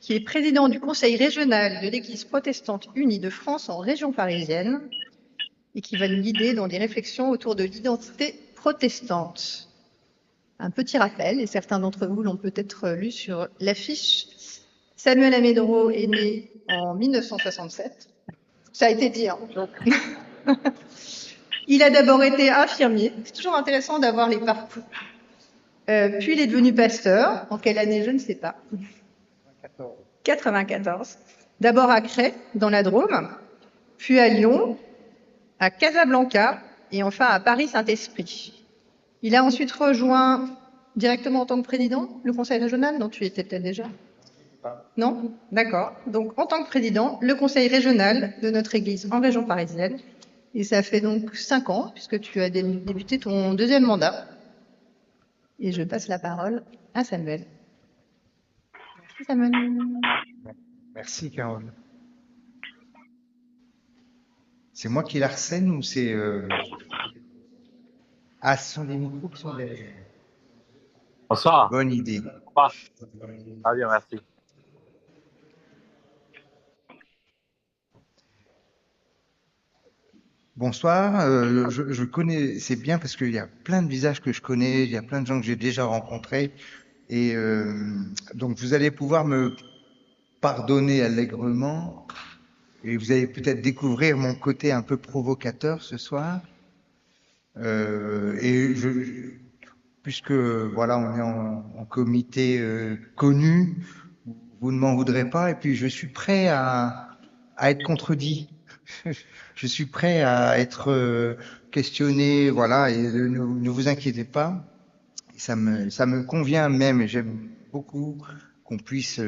qui est président du Conseil régional de l'Église protestante unie de France en région parisienne et qui va nous guider dans des réflexions autour de l'identité protestante. Un petit rappel, et certains d'entre vous l'ont peut-être lu sur l'affiche, Samuel Amédoro est né en 1967. Ça a été dit, hein, donc. Il a d'abord été infirmier, c'est toujours intéressant d'avoir les parcours. Puis il est devenu pasteur, en quelle année, je ne sais pas. 94. D'abord à Crest, dans la Drôme, puis à Lyon, à Casablanca et enfin à Paris-Saint-Esprit. Il a ensuite rejoint directement en tant que président le conseil régional. Non, tu y étais peut-être déjà. Non? D'accord. Donc en tant que président, le conseil régional de notre église en région parisienne. Et ça fait donc 5 ans, puisque tu as débuté ton deuxième mandat. Et je passe la parole à Samuel. Merci Samuel. Merci Carole. C'est moi qui la harcèle ou c'est... Ah, ce sont des micros qui sont derrière. Bonsoir. Bonne idée. Bonsoir. Ah bien, merci. Bonsoir, je connais, c'est bien parce qu'il y a plein de visages que je connais, il y a plein de gens que j'ai déjà rencontrés. Et donc vous allez pouvoir me pardonner allègrement et vous allez peut-être découvrir mon côté un peu provocateur ce soir. Puisque voilà, on est en comité connu, vous ne m'en voudrez pas. Et puis je suis prêt à être contredit. Je suis prêt à être questionné, voilà. Et ne vous inquiétez pas, ça me convient même. Et j'aime beaucoup qu'on puisse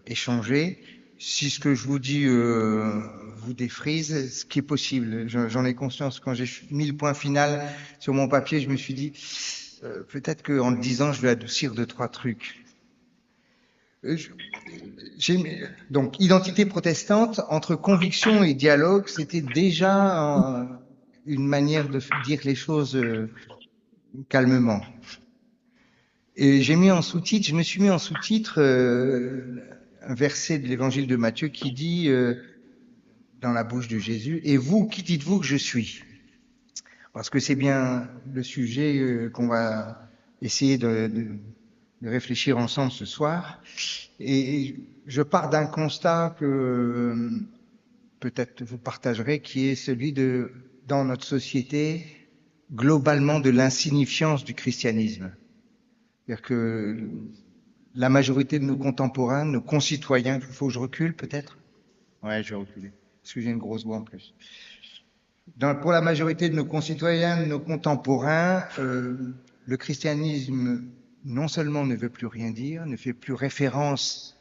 échanger. Si ce que je vous dis vous défrise, ce qui est possible, j'en ai conscience. Quand j'ai mis le point final sur mon papier, je me suis dit peut-être qu'en le disant, je vais adoucir 2-3 trucs. Donc, identité protestante, entre conviction et dialogue, c'était déjà une manière de dire les choses calmement. Et je me suis mis en sous-titre un verset de l'évangile de Matthieu qui dit dans la bouche de Jésus, « Et vous, qui dites-vous que je suis ?» Parce que c'est bien le sujet qu'on va essayer de réfléchir ensemble ce soir. Et je pars d'un constat que peut-être vous partagerez, qui est celui dans notre société, globalement, de l'insignifiance du christianisme. C'est-à-dire que la majorité de nos contemporains, nos concitoyens, il faut que je recule peut-être? Ouais, je vais reculer, parce que j'ai une grosse voix en plus. Pour la majorité de nos concitoyens, de nos contemporains, le christianisme non seulement ne veut plus rien dire, ne fait plus référence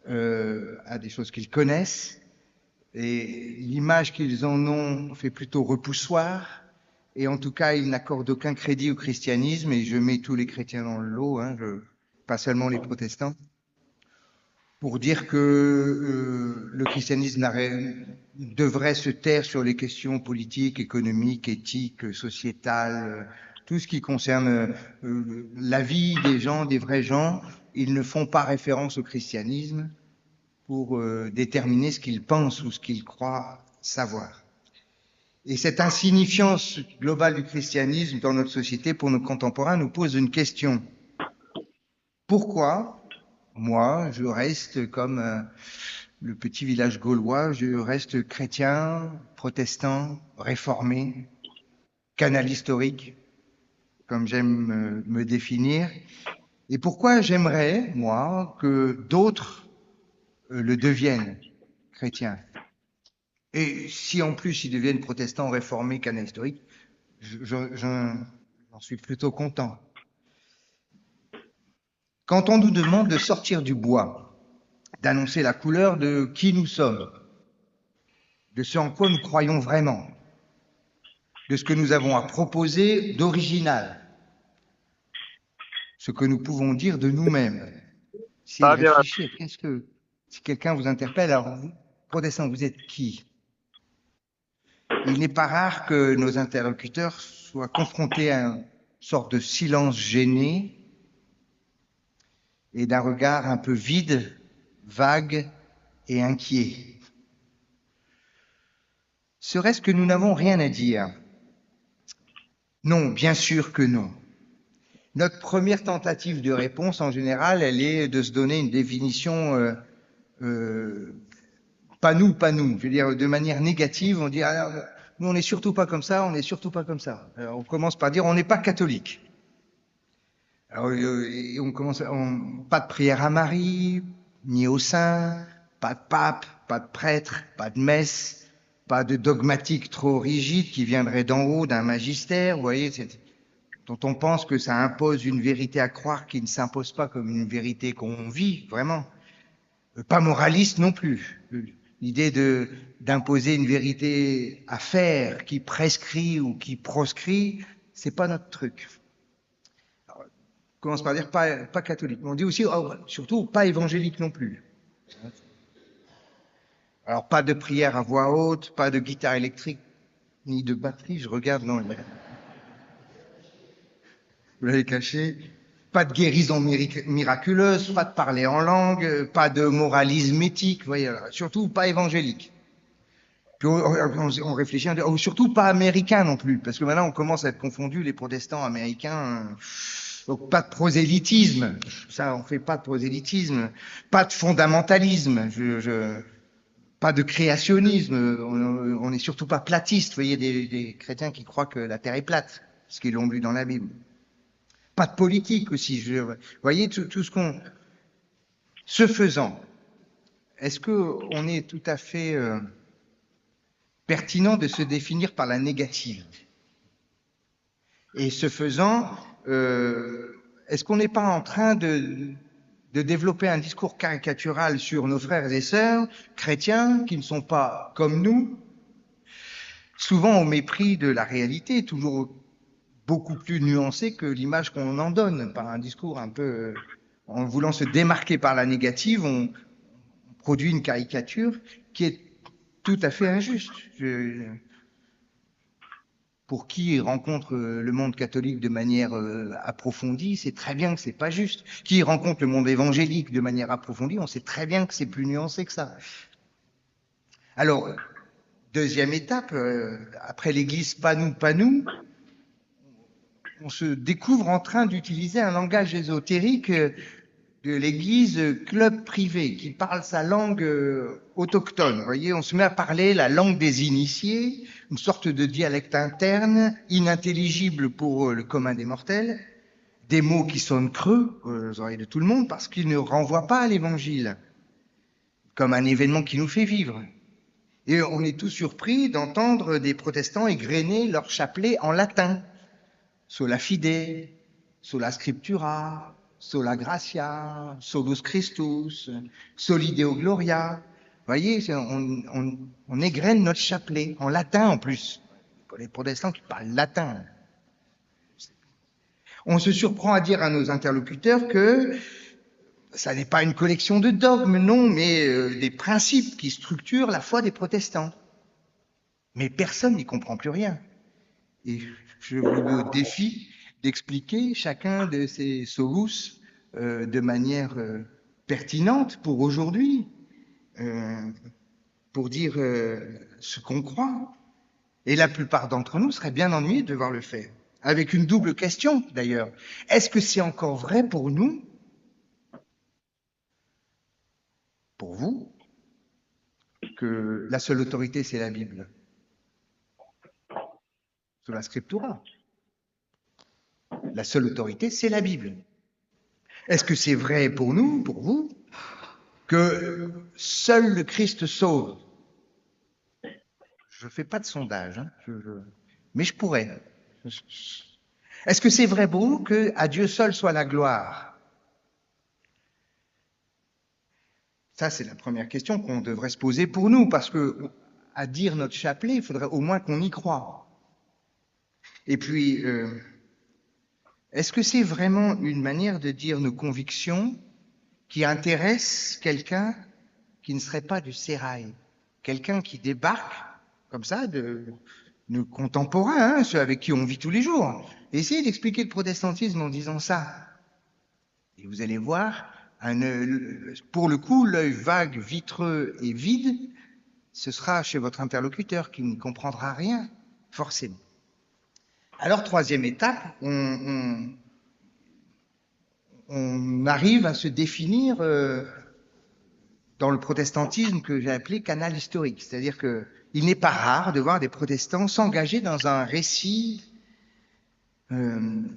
à des choses qu'ils connaissent, et l'image qu'ils en ont fait plutôt repoussoir, et en tout cas, ils n'accordent aucun crédit au christianisme, et je mets tous les chrétiens dans le lot, pas seulement les protestants, pour dire que le christianisme devrait se taire sur les questions politiques, économiques, éthiques, sociétales, tout ce qui concerne la vie des gens, des vrais gens. Ils ne font pas référence au christianisme pour déterminer ce qu'ils pensent ou ce qu'ils croient savoir. Et cette insignifiance globale du christianisme dans notre société pour nos contemporains nous pose une question. Pourquoi moi, je reste comme le petit village gaulois, je reste chrétien, protestant, réformé, canal historique, comme j'aime me définir. Et pourquoi j'aimerais, moi, que d'autres le deviennent chrétiens. Et si en plus ils deviennent protestants, réformés, canal historique, j'en suis plutôt content. Quand on nous demande de sortir du bois, d'annoncer la couleur de qui nous sommes, de ce en quoi nous croyons vraiment, de ce que nous avons à proposer d'original, ce que nous pouvons dire de nous-mêmes. Si réfléchir, si quelqu'un vous interpelle, alors vous, protestant, vous êtes qui? Il n'est pas rare que nos interlocuteurs soient confrontés à une sorte de silence gêné et d'un regard un peu vide vague et inquiet. Serait-ce que nous n'avons rien à dire? Non, bien sûr que non. Notre première tentative de réponse, en général, elle est de se donner une définition pas nous. Je veux dire, de manière négative, on dit ah, nous on n'est surtout pas comme ça, on n'est surtout pas comme ça. Alors, on commence par dire on n'est pas catholique. Alors, et on commence, pas de prière à Marie, ni au saint, pas de pape, pas de prêtre, pas de messe, pas de dogmatique trop rigide qui viendrait d'en haut d'un magistère. Vous voyez, dont on pense que ça impose une vérité à croire qui ne s'impose pas comme une vérité qu'on vit vraiment. Pas moraliste non plus. L'idée d'imposer une vérité à faire qui prescrit ou qui proscrit, c'est pas notre truc. Alors, on commence par dire pas catholique. On dit aussi, surtout, pas évangélique non plus. Alors, pas de prière à voix haute, pas de guitare électrique, ni de batterie. Je regarde, non. Vous l'avez caché. Pas de guérison miraculeuse, pas de parler en langue, pas de moralisme éthique, vous voyez, surtout pas évangélique. Puis on réfléchit, on dit, surtout pas américain non plus, parce que maintenant on commence à être confondu, les protestants américains. Donc pas de prosélytisme, ça on fait pas de prosélytisme, pas de fondamentalisme, pas de créationnisme, on n'est surtout pas platiste, vous voyez, des chrétiens qui croient que la terre est plate, ce qu'ils l'ont lu dans la Bible. Pas de politique aussi. Vous voyez, tout ce qu'on... Ce faisant, est-ce qu'on est tout à fait pertinent de se définir par la négative? Et ce faisant, est-ce qu'on n'est pas en train de développer un discours caricatural sur nos frères et sœurs chrétiens qui ne sont pas comme nous, souvent au mépris de la réalité, toujours beaucoup plus nuancé que l'image qu'on en donne, par un discours un peu, en voulant se démarquer par la négative, on produit une caricature qui est tout à fait injuste. Pour qui rencontre le monde catholique de manière approfondie, c'est très bien que c'est pas juste. Qui rencontre le monde évangélique de manière approfondie, on sait très bien que c'est plus nuancé que ça. Alors, deuxième étape, après l'église pas nous, on se découvre en train d'utiliser un langage ésotérique de l'église club privé qui parle sa langue autochtone. Vous voyez, on se met à parler la langue des initiés, une sorte de dialecte interne, inintelligible pour le commun des mortels, des mots qui sonnent creux aux oreilles de tout le monde parce qu'ils ne renvoient pas à l'évangile, comme un événement qui nous fait vivre. Et on est tous surpris d'entendre des protestants égrener leur chapelet en latin. Sola fide, sola scriptura, sola gratia, solus Christus, soli Deo gloria. Vous voyez, on égrène notre chapelet, en latin en plus. Pour les protestants qui parlent latin. On se surprend à dire à nos interlocuteurs que ça n'est pas une collection de dogmes, non, mais des principes qui structurent la foi des protestants. Mais personne n'y comprend plus rien. Et je vous défie d'expliquer chacun de ces solus de manière pertinente pour aujourd'hui, pour dire ce qu'on croit. Et la plupart d'entre nous seraient bien ennuyés de devoir le faire. Avec une double question, d'ailleurs. Est-ce que c'est encore vrai pour nous, pour vous, que la seule autorité, c'est la Bible? Sola scriptura. La seule autorité, c'est la Bible. Est-ce que c'est vrai pour nous, pour vous, que seul le Christ sauve? Je ne fais pas de sondage, hein, mais je pourrais. Est-ce que c'est vrai pour vous que à Dieu seul soit la gloire? Ça, c'est la première question qu'on devrait se poser pour nous, parce que à dire notre chapelet, il faudrait au moins qu'on y croie. Et puis, est-ce que c'est vraiment une manière de dire nos convictions qui intéresse quelqu'un qui ne serait pas du sérail? Quelqu'un qui débarque, comme ça, de nos contemporains, hein, ceux avec qui on vit tous les jours. Essayez d'expliquer le protestantisme en disant ça. Et vous allez voir, Pour le coup, l'œil vague, vitreux et vide, ce sera chez votre interlocuteur qui ne comprendra rien, forcément. Alors, troisième étape, on arrive à se définir dans le protestantisme que j'ai appelé canal historique. C'est-à-dire que il n'est pas rare de voir des protestants s'engager dans un récit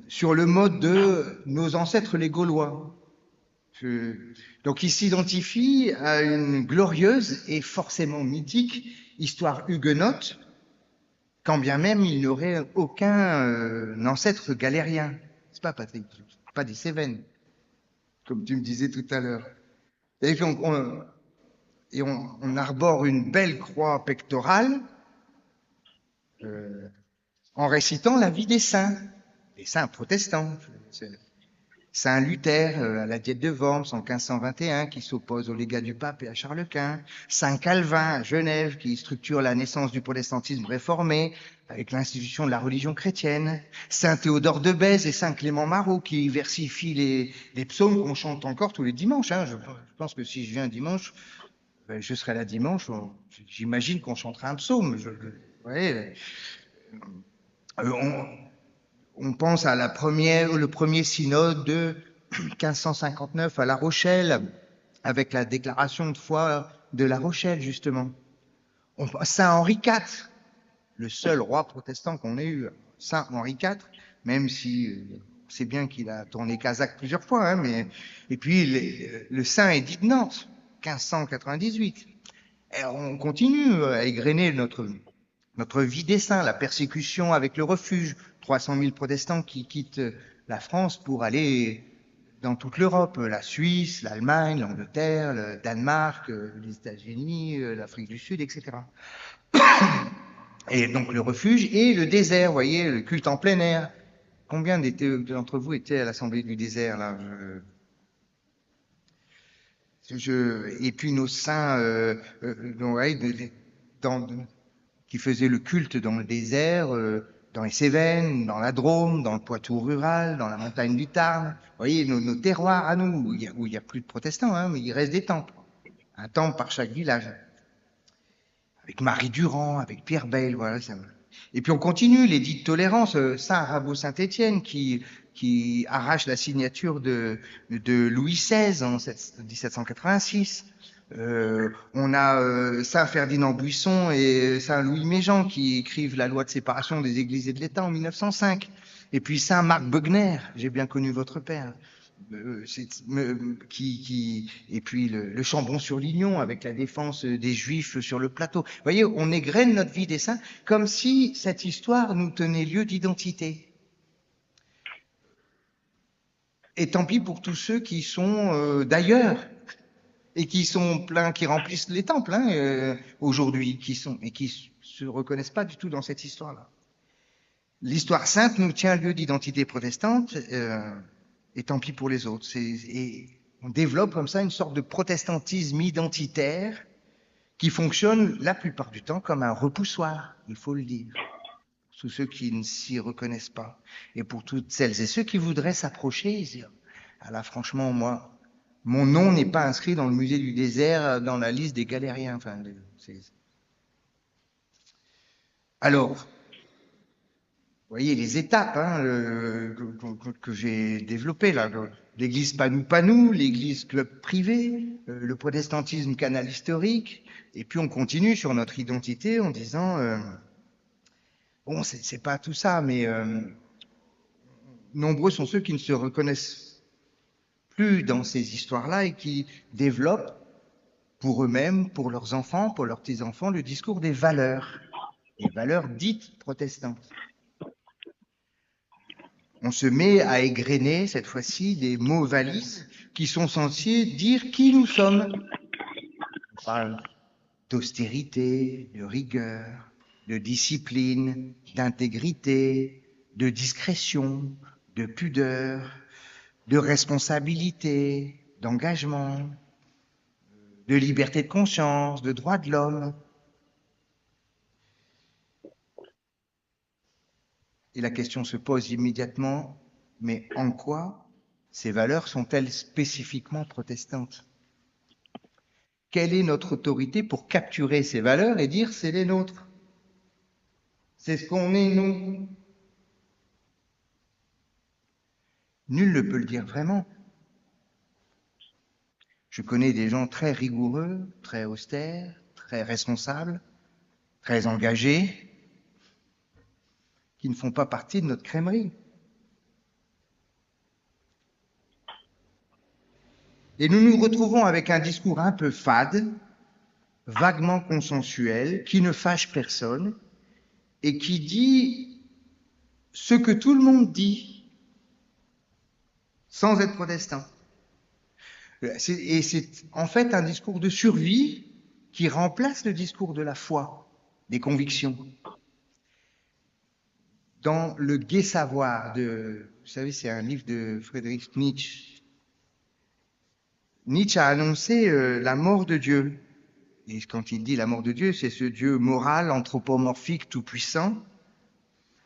sur le mode de nos ancêtres les Gaulois. Donc ils s'identifient à une glorieuse et forcément mythique histoire huguenote, quand bien même il n'aurait aucun ancêtre galérien. C'est pas Patrick, pas des Cévennes, comme tu me disais tout à l'heure. Et puis on arbore une belle croix pectorale en récitant la vie des saints protestants. Saint Luther à la Diète de Worms en 1521 qui s'oppose au légat du pape et à Charles Quint, Saint Calvin à Genève qui structure la naissance du protestantisme réformé avec l'institution de la religion chrétienne, Saint Théodore de Bèze et Saint Clément Marot qui versifient les psaumes qu'on chante encore tous les dimanches. Je pense que si je viens dimanche, je serai là dimanche, j'imagine qu'on chantera un psaume. On pense à le premier synode de 1559 à La Rochelle, avec la déclaration de foi de La Rochelle, justement. Saint Henri IV, le seul roi protestant qu'on ait eu, Saint Henri IV, même si on sait bien qu'il a tourné Casaque plusieurs fois, et puis le Saint Édit de Nantes, 1598. Et on continue à égrener notre vie des saints, la persécution avec le refuge, 300 000 protestants qui quittent la France pour aller dans toute l'Europe, la Suisse, l'Allemagne, l'Angleterre, le Danemark, les États-Unis, l'Afrique du Sud, etc. Et donc le refuge et le désert, vous voyez, le culte en plein air. Combien d'entre vous étaient à l'Assemblée du désert là Et puis nos saints qui faisaient le culte dans le désert, dans les Cévennes, dans la Drôme, dans le Poitou rural, dans la montagne du Tarn. Vous voyez, nos terroirs à nous, où il y a plus de protestants, mais il reste des temples. Un temple par chaque village. Avec Marie Durand, avec Pierre Bayle, voilà. Et puis on continue, l'édit de tolérance, Saint Rabot Saint-Étienne qui arrache la signature de Louis XVI en 1786. On a Saint Ferdinand Buisson et Saint Louis Méjean qui écrivent la loi de séparation des églises et de l'État en 1905. Et puis Saint Marc Bogner, j'ai bien connu votre père, et puis le Chambon-sur-Lignon avec la défense des Juifs sur le plateau. Vous voyez, on égrène notre vie des saints comme si cette histoire nous tenait lieu d'identité. Et tant pis pour tous ceux qui sont d'ailleurs et qui sont pleins, qui remplissent les temples aujourd'hui, qui se reconnaissent pas du tout dans cette histoire-là. L'histoire sainte nous tient lieu d'identité protestante, et tant pis pour les autres. Et on développe comme ça une sorte de protestantisme identitaire qui fonctionne la plupart du temps comme un repoussoir, il faut le dire, pour tous ceux qui ne s'y reconnaissent pas. Et pour toutes celles et ceux qui voudraient s'approcher et dire, ah là franchement, moi, mon nom n'est pas inscrit dans le musée du désert, dans la liste des galériens. Enfin, alors, vous voyez les étapes que j'ai développées là. L'église Panou, l'église club privé, le protestantisme canal historique, et puis on continue sur notre identité en disant bon, c'est pas tout ça, mais nombreux sont ceux qui ne se reconnaissent plus dans ces histoires-là et qui développent pour eux-mêmes, pour leurs enfants, pour leurs petits-enfants, le discours des valeurs dites protestantes. On se met à égrener, cette fois-ci, des mots valises qui sont censés dire qui nous sommes. On parle d'austérité, de rigueur, de discipline, d'intégrité, de discrétion, de pudeur, de responsabilité, d'engagement, de liberté de conscience, de droits de l'homme. Et la question se pose immédiatement, mais en quoi Ces valeurs sont-elles spécifiquement protestantes? Quelle est notre autorité pour capturer ces valeurs et dire c'est les nôtres? C'est ce qu'on est, nous. Nul ne peut le dire vraiment. Je connais des gens très rigoureux, très austères, très responsables, très engagés, qui ne font pas partie de notre crèmerie. Et nous nous retrouvons avec un discours un peu fade, vaguement consensuel, qui ne fâche personne et qui dit ce que tout le monde dit sans être protestant. Et c'est en fait un discours de survie qui remplace le discours de la foi, des convictions. Dans Le Gai Savoir vous savez, c'est un livre de Friedrich Nietzsche. Nietzsche a annoncé la mort de Dieu. Et quand il dit la mort de Dieu, c'est ce Dieu moral, anthropomorphique, tout-puissant.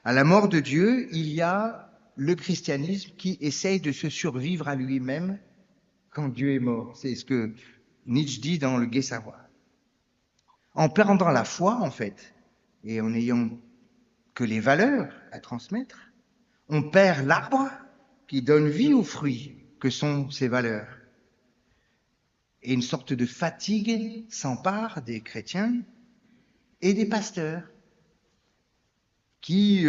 À la mort de Dieu, il y a le christianisme qui essaye de se survivre à lui-même quand Dieu est mort. C'est ce que Nietzsche dit dans Le Gai Savoir. En perdant la foi, en fait, et en n'ayant que les valeurs à transmettre, on perd l'arbre qui donne vie aux fruits que sont ces valeurs. Et une sorte de fatigue s'empare des chrétiens et des pasteurs qui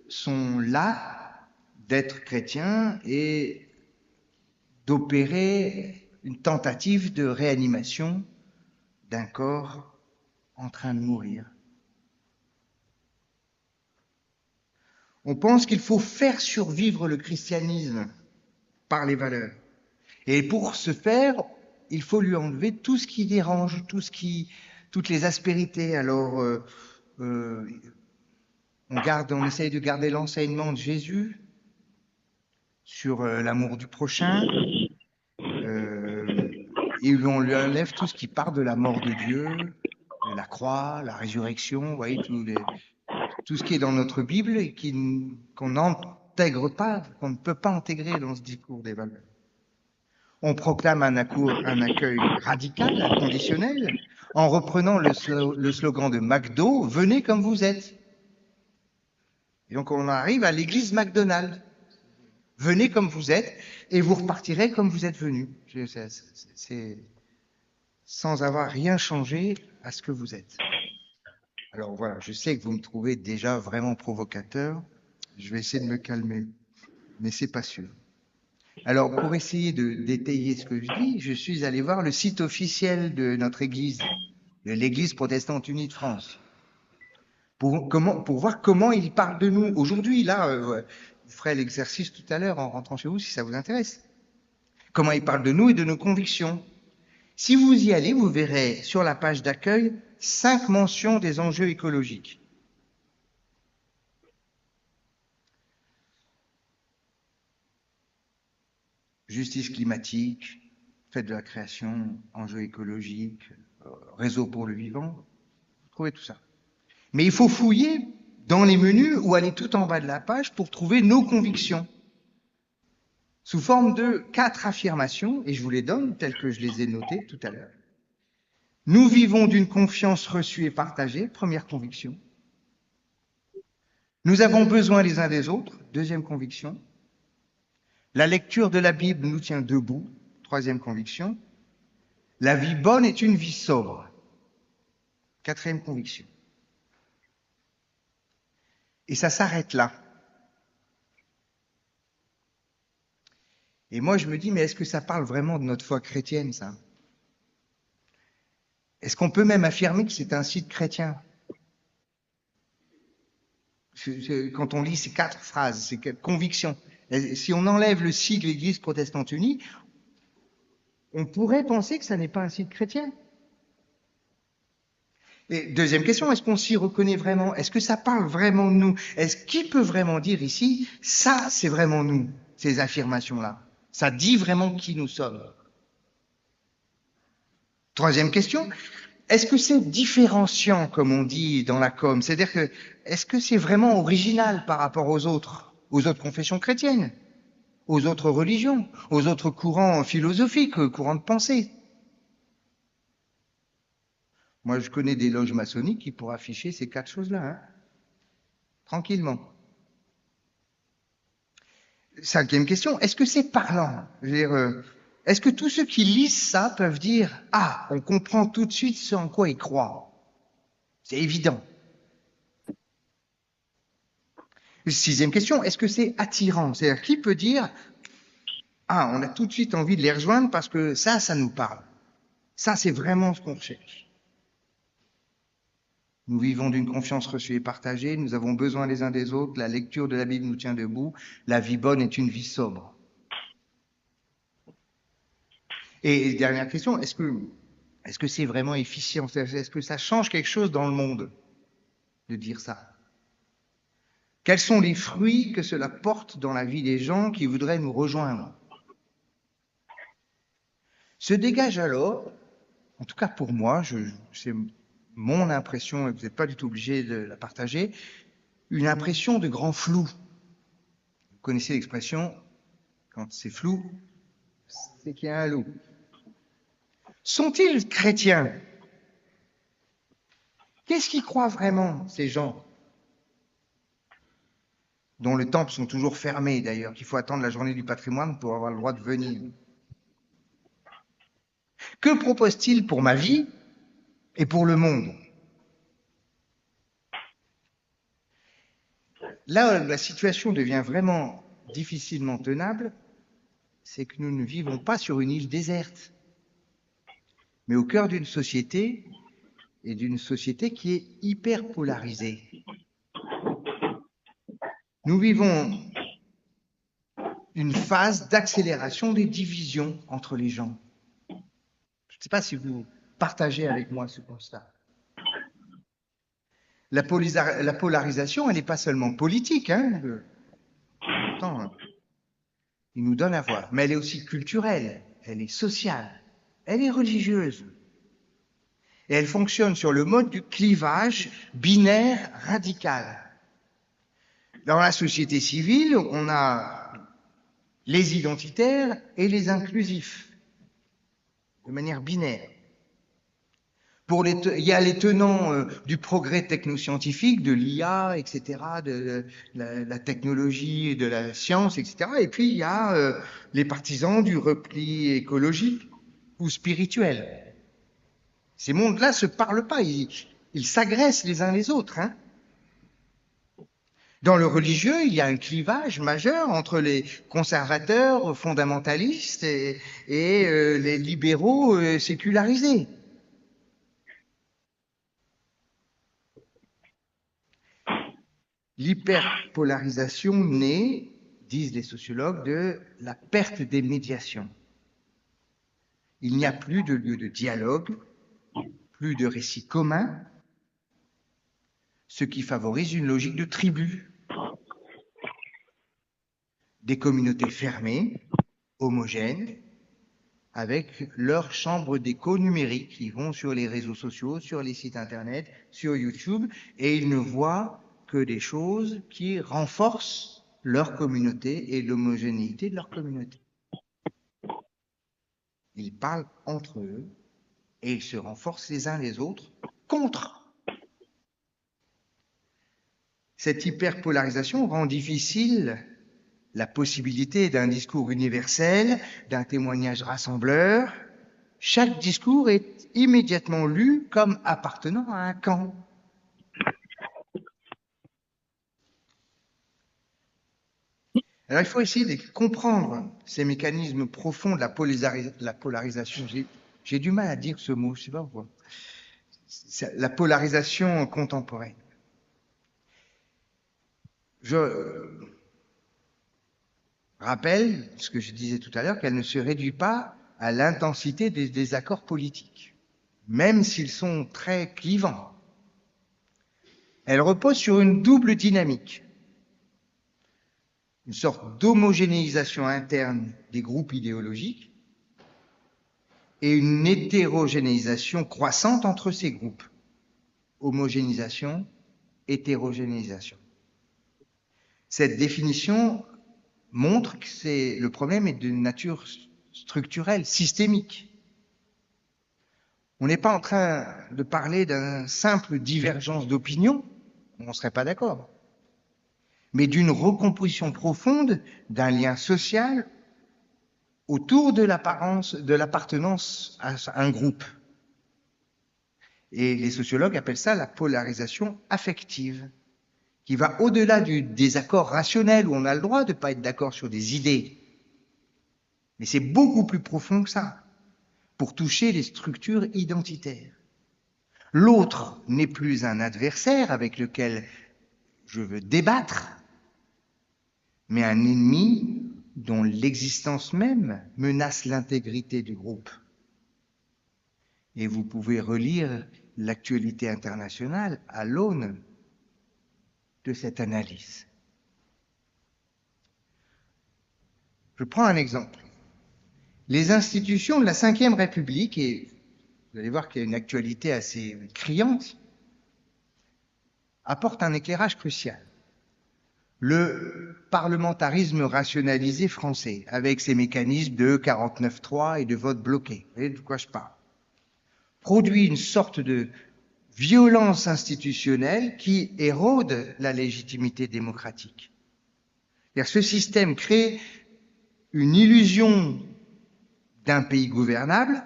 sont là d'être chrétiens et d'opérer une tentative de réanimation d'un corps en train de mourir. On pense qu'il faut faire survivre le christianisme par les valeurs. Et pour ce faire, il faut lui enlever tout ce qui dérange, toutes les aspérités. Alors, on essaye de garder l'enseignement de Jésus sur l'amour du prochain, et on lui enlève tout ce qui part de la mort de Dieu, de la croix, la résurrection, vous voyez, tout ce qui est dans notre Bible et qu'on n'intègre pas, qu'on ne peut pas intégrer dans ce discours des valeurs. On proclame un accueil radical, inconditionnel, en reprenant le slogan de McDo, « Venez comme vous êtes ». Et donc on arrive à l'église McDonald's. Venez comme vous êtes et vous repartirez comme vous êtes venus. C'est sans avoir rien changé à ce que vous êtes. Alors voilà, je sais que vous me trouvez déjà vraiment provocateur. Je vais essayer de me calmer, mais c'est pas sûr. Alors, pour essayer de détailler ce que je dis, je suis allé voir le site officiel de notre Église, de l'Église protestante unie de France, pour voir comment il parle de nous. Aujourd'hui, là, vous ferez l'exercice tout à l'heure en rentrant chez vous, si ça vous intéresse. Comment il parle de nous et de nos convictions. Si vous y allez, vous verrez sur la page d'accueil 5 mentions des enjeux écologiques. Justice climatique, fête de la création, enjeux écologiques, réseau pour le vivant, vous trouvez tout ça. Mais il faut fouiller dans les menus ou aller tout en bas de la page pour trouver nos convictions, sous forme de 4 affirmations, et je vous les donne telles que je les ai notées tout à l'heure. Nous vivons d'une confiance reçue et partagée, première conviction. Nous avons besoin les uns des autres, deuxième conviction. La lecture de la Bible nous tient debout, troisième conviction. La vie bonne est une vie sobre, quatrième conviction. Et ça s'arrête là. Et moi, je me dis, mais est-ce que ça parle vraiment de notre foi chrétienne, ça? Est-ce qu'on peut même affirmer que c'est un site chrétien? Quand on lit ces 4 phrases, ces 4 convictions, si on enlève le sigle Église protestante unie, on pourrait penser que ça n'est pas un site chrétien. Et deuxième question, est-ce qu'on s'y reconnaît vraiment? Est-ce que ça parle vraiment de nous? Qui peut vraiment dire ici, ça c'est vraiment nous, ces affirmations-là? Ça dit vraiment qui nous sommes. Troisième question, est-ce que c'est différenciant, comme on dit dans la com? C'est-à-dire que, est-ce que c'est vraiment original par rapport aux autres confessions chrétiennes? aux autres religions, aux autres courants philosophiques, courants de pensée. Moi, je connais des loges maçonniques qui pourraient afficher ces 4 choses-là, hein, tranquillement. 5e question, est-ce que c'est parlant? Je veux dire, est-ce que tous ceux qui lisent ça peuvent dire « Ah, on comprend tout de suite ce en quoi ils croient ». C'est évident. 6e question, est-ce que c'est attirant? C'est-à-dire, qui peut dire « Ah, on a tout de suite envie de les rejoindre parce que ça nous parle. Ça, c'est vraiment ce qu'on recherche. » Nous vivons d'une confiance reçue et partagée, nous avons besoin les uns des autres, la lecture de la Bible nous tient debout, la vie bonne est une vie sobre. Et dernière question, est-ce que c'est vraiment efficient? Est-ce que ça change quelque chose dans le monde de dire ça? Quels sont les fruits que cela porte dans la vie des gens qui voudraient nous rejoindre? Se dégage alors, en tout cas pour moi, c'est mon impression, et vous n'êtes pas du tout obligé de la partager, une impression de grand flou. Vous connaissez l'expression, quand c'est flou, c'est qu'il y a un loup. Sont-ils chrétiens? Qu'est-ce qu'ils croient vraiment, ces gens dont les temples sont toujours fermés d'ailleurs, qu'il faut attendre la journée du patrimoine pour avoir le droit de venir? Que propose-t-il pour ma vie et pour le monde? Là, la situation devient vraiment difficilement tenable, c'est que nous ne vivons pas sur une île déserte, mais au cœur d'une société, et d'une société qui est hyper polarisée. Nous vivons une phase d'accélération des divisions entre les gens. Je ne sais pas si vous partagez avec moi ce constat. La polarisation, elle n'est pas seulement politique, hein. Attends, il nous donne à voir, mais elle est aussi culturelle, elle est sociale, elle est religieuse. Et elle fonctionne sur le mode du clivage binaire radical. Dans la société civile, on a les identitaires et les inclusifs, de manière binaire. Il y a les tenants du progrès technoscientifique, de l'IA, etc., de la technologie et de la science, etc. Et puis il y a les partisans du repli écologique ou spirituel. Ces mondes-là ne se parlent pas, ils s'agressent les uns les autres, hein. Dans le religieux, il y a un clivage majeur entre les conservateurs fondamentalistes et les libéraux sécularisés. L'hyperpolarisation naît, disent les sociologues, de la perte des médiations. Il n'y a plus de lieu de dialogue, plus de récits communs, ce qui favorise une logique de tribu. Des communautés fermées, homogènes, avec leur chambre d'écho numérique. Ils vont sur les réseaux sociaux, sur les sites internet, sur YouTube, et ils ne voient que des choses qui renforcent leur communauté et l'homogénéité de leur communauté. Ils parlent entre eux et ils se renforcent les uns les autres contre. Cette hyperpolarisation rend difficile la possibilité d'un discours universel, d'un témoignage rassembleur. Chaque discours est immédiatement lu comme appartenant à un camp. Alors il faut essayer de comprendre ces mécanismes profonds de la polarisation. J'ai du mal à dire ce mot, je ne sais pas pourquoi. La polarisation contemporaine. Je rappelle ce que je disais tout à l'heure, qu'elle ne se réduit pas à l'intensité des désaccords politiques, même s'ils sont très clivants. Elle repose sur une double dynamique, une sorte d'homogénéisation interne des groupes idéologiques et une hétérogénéisation croissante entre ces groupes. Homogénéisation, hétérogénéisation. Cette définition montre que le problème est de nature structurelle, systémique. On n'est pas en train de parler d'une simple divergence d'opinion, on ne serait pas d'accord, mais d'une recomposition profonde d'un lien social autour de l'appartenance à un groupe. Et les sociologues appellent ça la polarisation affective, qui va au-delà du désaccord rationnel où on a le droit de ne pas être d'accord sur des idées. Mais c'est beaucoup plus profond que ça, pour toucher les structures identitaires. L'autre n'est plus un adversaire avec lequel je veux débattre, mais un ennemi dont l'existence même menace l'intégrité du groupe. Et vous pouvez relire l'actualité internationale à l'aune de cette analyse. Je prends un exemple. Les institutions de la Ve République, et vous allez voir qu'il y a une actualité assez criante, apportent un éclairage crucial. Le parlementarisme rationalisé français, avec ses mécanismes de 49.3 et de vote bloqué, vous voyez de quoi je parle, produit une sorte de violence institutionnelle qui érode la légitimité démocratique. Ce système crée une illusion d'un pays gouvernable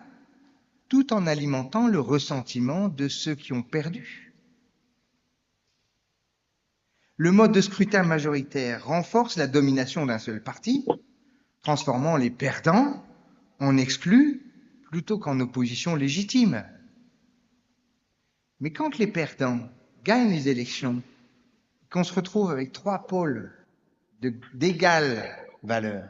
tout en alimentant le ressentiment de ceux qui ont perdu. Le mode de scrutin majoritaire renforce la domination d'un seul parti, transformant les perdants en exclus plutôt qu'en opposition légitime. Mais quand les perdants gagnent les élections, qu'on se retrouve avec trois pôles d'égale valeur,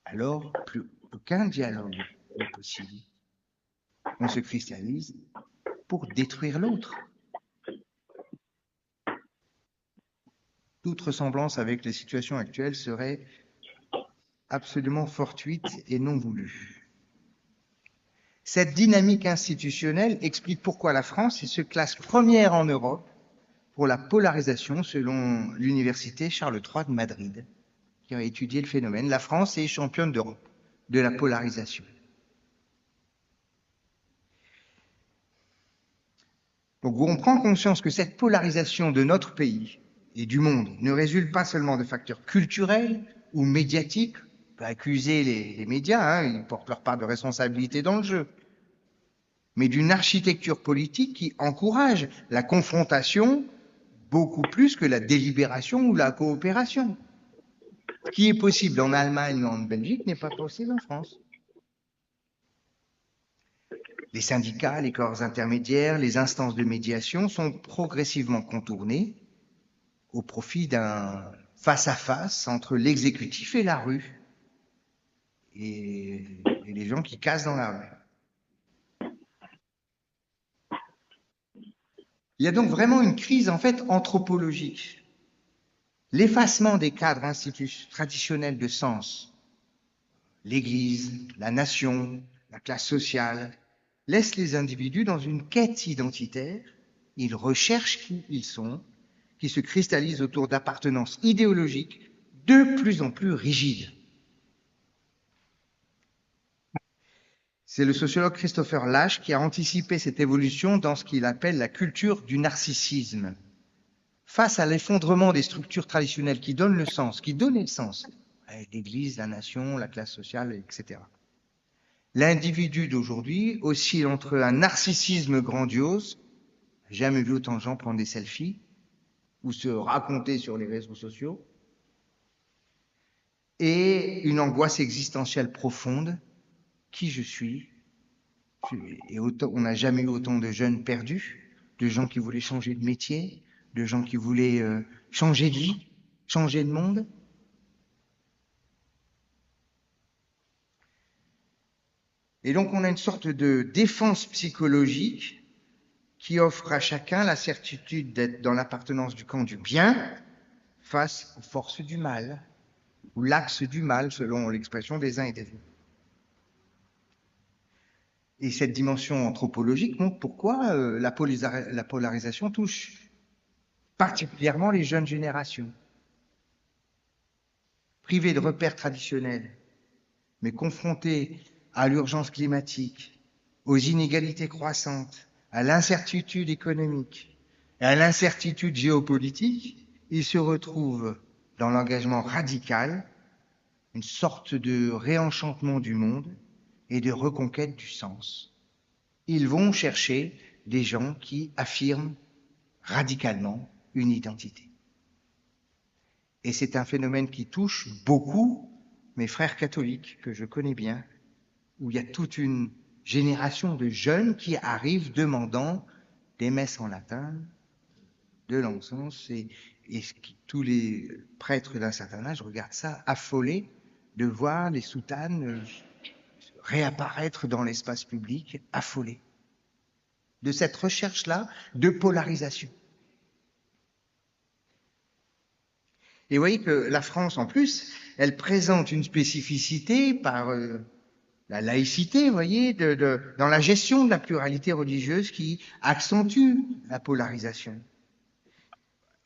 alors plus aucun dialogue n'est possible. On se cristallise pour détruire l'autre. Toute ressemblance avec les situations actuelles serait absolument fortuite et non voulue. Cette dynamique institutionnelle explique pourquoi la France se classe première en Europe pour la polarisation selon l'université Charles III de Madrid, qui a étudié le phénomène. La France est championne d'Europe de la polarisation. Donc on prend conscience que cette polarisation de notre pays et du monde ne résulte pas seulement de facteurs culturels ou médiatiques. On peut accuser les médias, ils portent leur part de responsabilité dans le jeu, mais d'une architecture politique qui encourage la confrontation beaucoup plus que la délibération ou la coopération. Ce qui est possible en Allemagne ou en Belgique n'est pas possible en France. Les syndicats, les corps intermédiaires, les instances de médiation sont progressivement contournés au profit d'un face-à-face entre l'exécutif et la rue, et les gens qui cassent dans la rue. Il y a donc vraiment une crise en fait anthropologique. L'effacement des cadres traditionnels de sens, l'Église, la nation, la classe sociale, laisse les individus dans une quête identitaire. Ils recherchent qui ils sont, qui se cristallisent autour d'appartenances idéologiques de plus en plus rigides. C'est le sociologue Christopher Lasch qui a anticipé cette évolution dans ce qu'il appelle la culture du narcissisme. Face à l'effondrement des structures traditionnelles qui donnent le sens, qui donnaient le sens, l'Église, la nation, la classe sociale, etc. L'individu d'aujourd'hui oscille entre un narcissisme grandiose, jamais vu autant de gens prendre des selfies ou se raconter sur les réseaux sociaux, et une angoisse existentielle profonde. Qui je suis? Et on n'a jamais eu autant de jeunes perdus, de gens qui voulaient changer de métier, de gens qui voulaient changer de vie, changer de monde. Et donc on a une sorte de défense psychologique qui offre à chacun la certitude d'être dans l'appartenance du camp du bien face aux forces du mal, ou l'axe du mal selon l'expression des uns et des autres. Et cette dimension anthropologique montre pourquoi la polarisation touche particulièrement les jeunes générations. privés de repères traditionnels, mais confrontés à l'urgence climatique, aux inégalités croissantes, à l'incertitude économique et à l'incertitude géopolitique, ils se retrouvent dans l'engagement radical, une sorte de réenchantement du monde et de reconquête du sens. Ils vont chercher des gens qui affirment radicalement une identité. Et c'est un phénomène qui touche beaucoup mes frères catholiques que je connais bien, où il y a toute une génération de jeunes qui arrivent demandant des messes en latin, de l'encens, et tous les prêtres d'un certain âge regardent ça affolés de voir les soutanes réapparaître dans l'espace public, affolés de cette recherche-là de polarisation. Et vous voyez que la France, en plus, elle présente une spécificité par la laïcité, vous voyez, dans la gestion de la pluralité religieuse qui accentue la polarisation.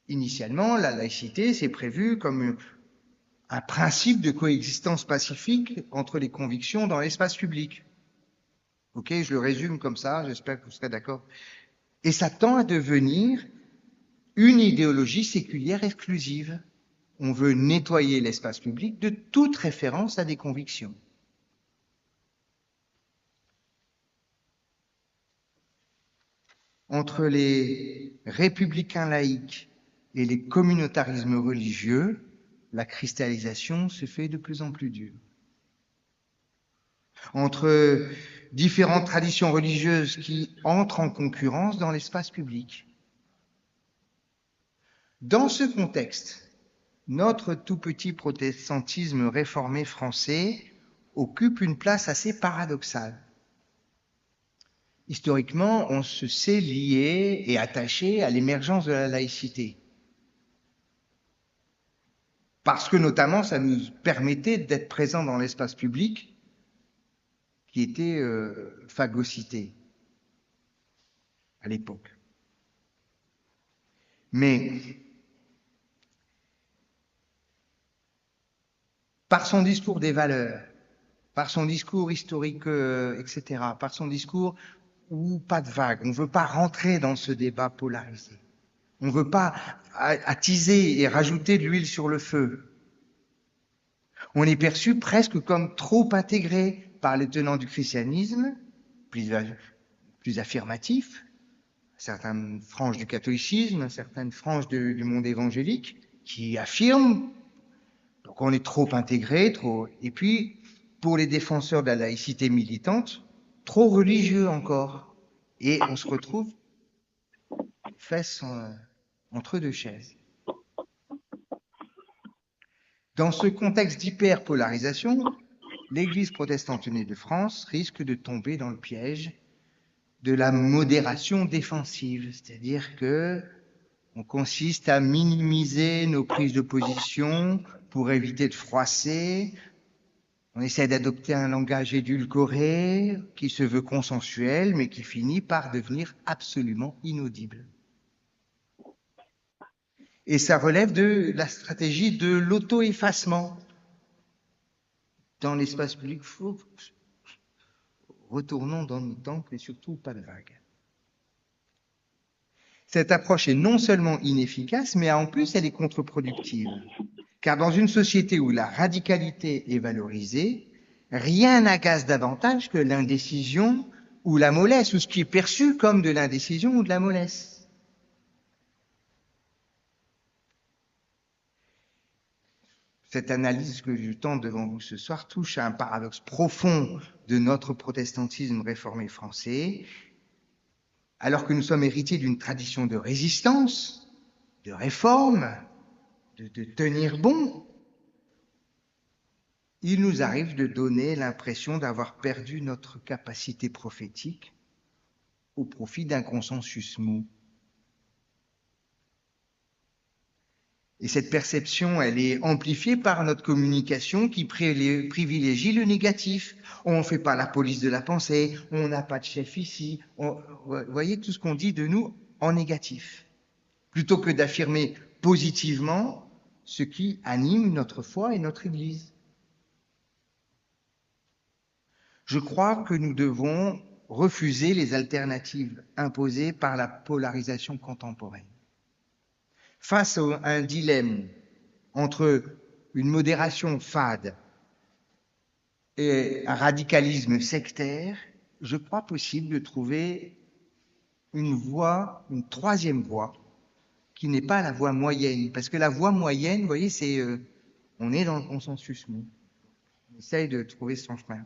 Initialement, la laïcité, c'est prévu comme un principe de coexistence pacifique entre les convictions dans l'espace public. Ok, je le résume comme ça, j'espère que vous serez d'accord. Et ça tend à devenir une idéologie séculière exclusive. On veut nettoyer l'espace public de toute référence à des convictions. Entre les républicains laïcs et les communautarismes religieux, la cristallisation se fait de plus en plus dure. Entre différentes traditions religieuses qui entrent en concurrence dans l'espace public. Dans ce contexte, notre tout petit protestantisme réformé français occupe une place assez paradoxale. Historiquement, on se sait lié et attaché à l'émergence de la laïcité. Parce que notamment, ça nous permettait d'être présents dans l'espace public qui était phagocyté à l'époque. Mais par son discours des valeurs, par son discours historique, etc., par son discours où pas de vague, on ne veut pas rentrer dans ce débat polarisé. On ne veut pas attiser et rajouter de l'huile sur le feu. On est perçu presque comme trop intégré par les tenants du christianisme, plus affirmatifs, certaines franges du catholicisme, certaines franges du monde évangélique, qui affirment, donc on est trop intégré, et puis pour les défenseurs de la laïcité militante, trop religieux encore. Et on se retrouve fesses entre deux chaises. Dans ce contexte d'hyperpolarisation, l'Église protestante unie de France risque de tomber dans le piège de la modération défensive, c'est-à-dire que on consiste à minimiser nos prises de position pour éviter de froisser. On essaie d'adopter un langage édulcoré qui se veut consensuel, mais qui finit par devenir absolument inaudible. Et ça relève de la stratégie de l'auto-effacement. Dans l'espace public, retournons dans nos temples et surtout pas de vagues. Cette approche est non seulement inefficace, mais en plus elle est contre-productive. Car dans une société où la radicalité est valorisée, rien n'agace davantage que l'indécision ou la mollesse, ou ce qui est perçu comme de l'indécision ou de la mollesse. Cette analyse que je tente devant vous ce soir touche à un paradoxe profond de notre protestantisme réformé français. Alors que nous sommes héritiers d'une tradition de résistance, de réforme, de tenir bon, il nous arrive de donner l'impression d'avoir perdu notre capacité prophétique au profit d'un consensus mou. Et cette perception, elle est amplifiée par notre communication qui privilégie le négatif. On ne fait pas la police de la pensée, on n'a pas de chef ici. Vous voyez tout ce qu'on dit de nous en négatif. Plutôt que d'affirmer positivement ce qui anime notre foi et notre Église. Je crois que nous devons refuser les alternatives imposées par la polarisation contemporaine. Face à un dilemme entre une modération fade et un radicalisme sectaire, je crois possible de trouver une voie, une troisième voie, qui n'est pas la voie moyenne. Parce que la voie moyenne, vous voyez, c'est on est dans le consensus. On essaye de trouver son chemin.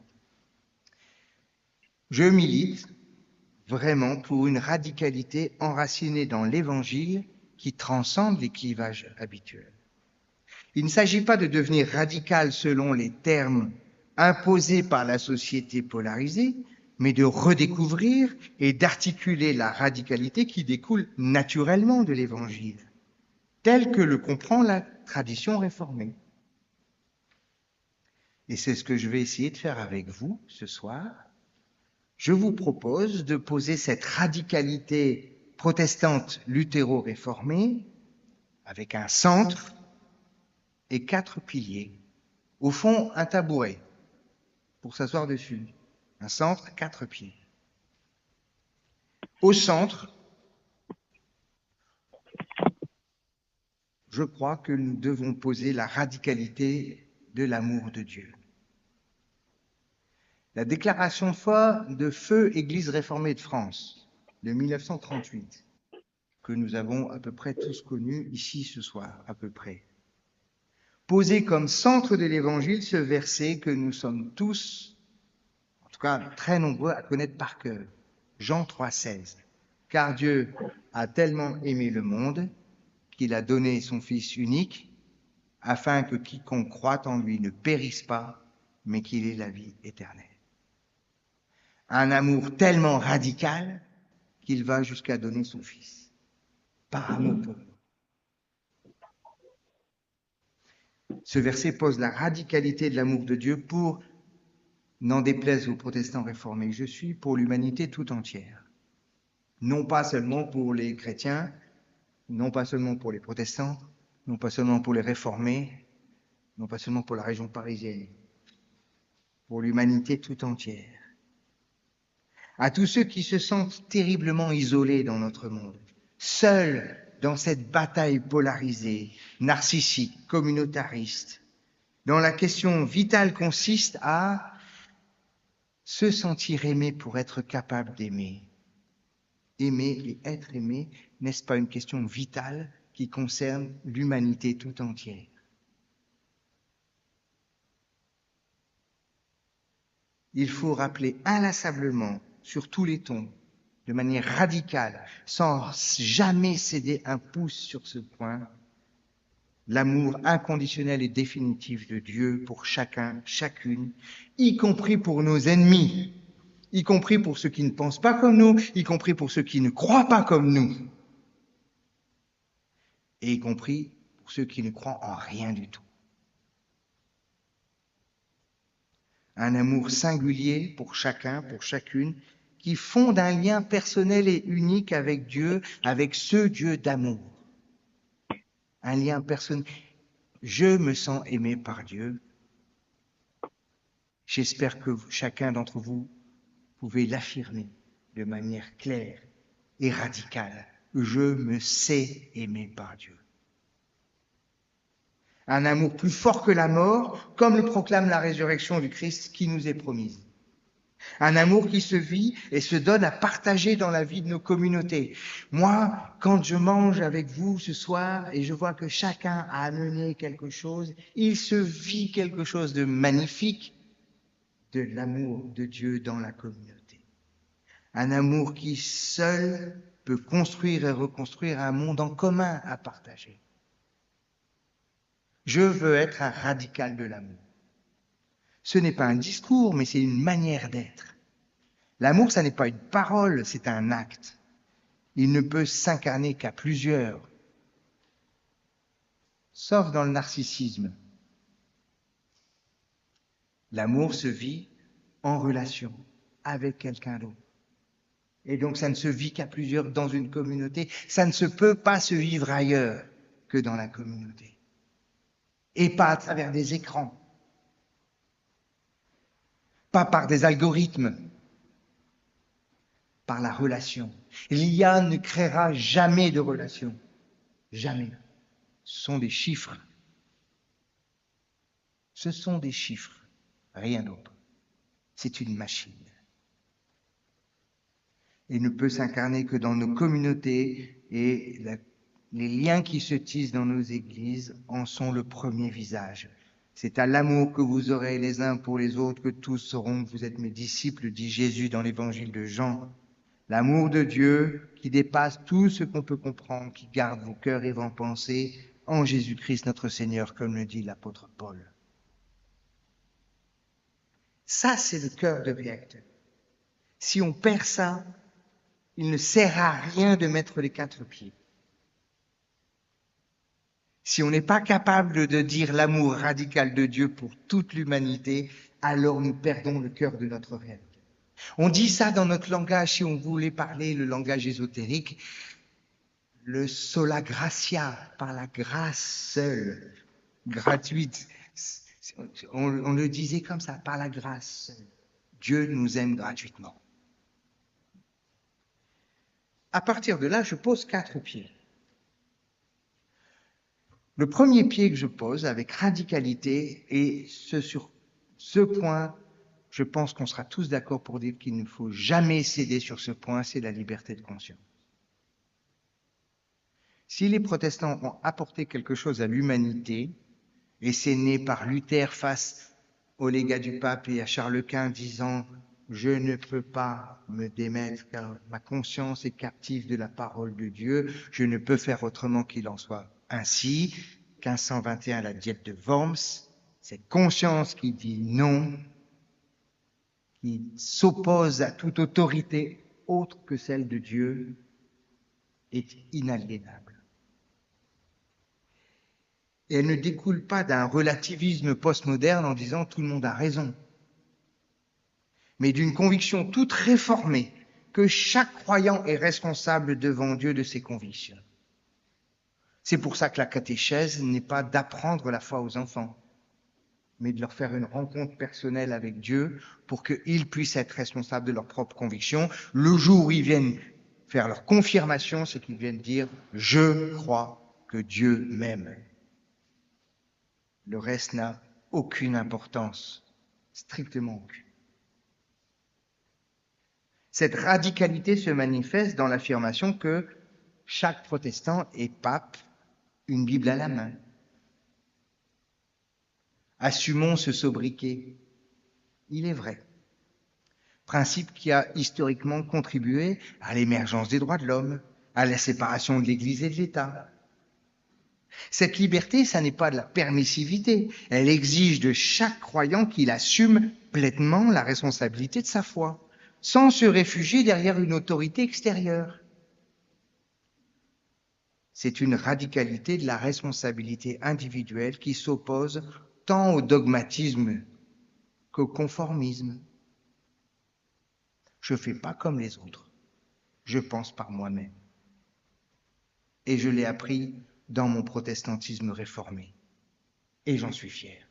Je milite vraiment pour une radicalité enracinée dans l'Évangile qui transcende les clivages habituels. Il ne s'agit pas de devenir radical selon les termes imposés par la société polarisée, mais de redécouvrir et d'articuler la radicalité qui découle naturellement de l'Évangile, tel que le comprend la tradition réformée. Et c'est ce que je vais essayer de faire avec vous ce soir. Je vous propose de poser cette radicalité protestante luthéro-réformée avec un centre et 4 piliers. Au fond, un tabouret pour s'asseoir dessus. Un centre, 4 pieds. Au centre, je crois que nous devons poser la radicalité de l'amour de Dieu. La déclaration de feu Église réformée de France de 1938, que nous avons à peu près tous connue ici ce soir, à peu près, posait comme centre de l'Évangile ce verset que nous sommes tous, en tout cas très nombreux à connaître par cœur, Jean 3,16. Car Dieu a tellement aimé le monde qu'il a donné son Fils unique, afin que quiconque croit en lui ne périsse pas, mais qu'il ait la vie éternelle. Un amour tellement radical qu'il va jusqu'à donner son Fils, par amour pour nous. Ce verset pose la radicalité de l'amour de Dieu pour, n'en déplaise aux protestants réformés que je suis, pour l'humanité tout entière. Non pas seulement pour les chrétiens, non pas seulement pour les protestants, non pas seulement pour les réformés, non pas seulement pour la région parisienne, pour l'humanité tout entière. À tous ceux qui se sentent terriblement isolés dans notre monde, seuls dans cette bataille polarisée, narcissique, communautariste, dont la question vitale consiste à se sentir aimé pour être capable d'aimer. Aimer et être aimé, n'est-ce pas une question vitale qui concerne l'humanité tout entière? Il faut rappeler inlassablement, sur tous les tons, de manière radicale, sans jamais céder un pouce sur ce point, l'amour inconditionnel et définitif de Dieu pour chacun, chacune, y compris pour nos ennemis, y compris pour ceux qui ne pensent pas comme nous, y compris pour ceux qui ne croient pas comme nous, et y compris pour ceux qui ne croient en rien du tout. Un amour singulier pour chacun, pour chacune, qui fonde un lien personnel et unique avec Dieu, avec ce Dieu d'amour. Un lien personnel. Je me sens aimé par Dieu. J'espère que chacun d'entre vous pouvez l'affirmer de manière claire et radicale. Je me sais aimé par Dieu. Un amour plus fort que la mort, comme le proclame la résurrection du Christ qui nous est promise. Un amour qui se vit et se donne à partager dans la vie de nos communautés. Moi, quand je mange avec vous ce soir et je vois que chacun a amené quelque chose, il se vit quelque chose de magnifique, de l'amour de Dieu dans la communauté. Un amour qui seul peut construire et reconstruire un monde en commun à partager. Je veux être un radical de l'amour. Ce n'est pas un discours, mais c'est une manière d'être. L'amour, ça n'est pas une parole, c'est un acte. Il ne peut s'incarner qu'à plusieurs, sauf dans le narcissisme. L'amour se vit en relation avec quelqu'un d'autre. Et donc, ça ne se vit qu'à plusieurs dans une communauté. Ça ne se peut pas se vivre ailleurs que dans la communauté. et pas à travers des écrans, pas par des algorithmes, par la relation. L'IA ne créera jamais de relation. Jamais. Ce sont des chiffres. Ce sont des chiffres, rien d'autre. C'est une machine. Il ne peut s'incarner que dans nos communautés et les liens qui se tissent dans nos églises en sont le premier visage. C'est à l'amour que vous aurez les uns pour les autres que tous sauront que vous êtes mes disciples, dit Jésus dans l'évangile de Jean. L'amour de Dieu qui dépasse tout ce qu'on peut comprendre, qui garde vos cœurs et vos pensées en Jésus-Christ notre Seigneur, comme le dit l'apôtre Paul. Ça, c'est le cœur de React. Si on perd ça, il ne sert à rien de mettre les 4 pieds. Si on n'est pas capable de dire l'amour radical de Dieu pour toute l'humanité, alors nous perdons le cœur de notre réalité. On dit ça dans notre langage, si on voulait parler le langage ésotérique, le sola gratia, par la grâce seule, gratuite. On le disait comme ça, par la grâce seule. Dieu nous aime gratuitement. À partir de là, je pose 4 pieds. Le premier pied que je pose avec radicalité, et sur ce point, je pense qu'on sera tous d'accord pour dire qu'il ne faut jamais céder sur ce point, c'est la liberté de conscience. Si les protestants ont apporté quelque chose à l'humanité, et c'est né par Luther face au légat du pape et à Charles Quint disant « Je ne peux pas me démettre car ma conscience est captive de la parole de Dieu, je ne peux faire autrement qu'il en soit ainsi ». 1521, la diète de Worms, cette conscience qui dit non, qui s'oppose à toute autorité autre que celle de Dieu, est inaliénable. Et elle ne découle pas d'un relativisme postmoderne en disant tout le monde a raison, mais d'une conviction toute réformée que chaque croyant est responsable devant Dieu de ses convictions. C'est pour ça que la catéchèse n'est pas d'apprendre la foi aux enfants, mais de leur faire une rencontre personnelle avec Dieu pour qu'ils puissent être responsables de leurs propres convictions. Le jour où ils viennent faire leur confirmation, c'est qu'ils viennent dire « Je crois que Dieu m'aime ». Le reste n'a aucune importance, strictement aucune. Cette radicalité se manifeste dans l'affirmation que chaque protestant est pape, une Bible à la main. Assumons ce sobriquet. Il est vrai. Principe qui a historiquement contribué à l'émergence des droits de l'homme, à la séparation de l'Église et de l'État. Cette liberté, ça n'est pas de la permissivité. Elle exige de chaque croyant qu'il assume pleinement la responsabilité de sa foi, sans se réfugier derrière une autorité extérieure. C'est une radicalité de la responsabilité individuelle qui s'oppose tant au dogmatisme qu'au conformisme. Je ne fais pas comme les autres, je pense par moi-même. Et je l'ai appris dans mon protestantisme réformé. Et j'en suis fier.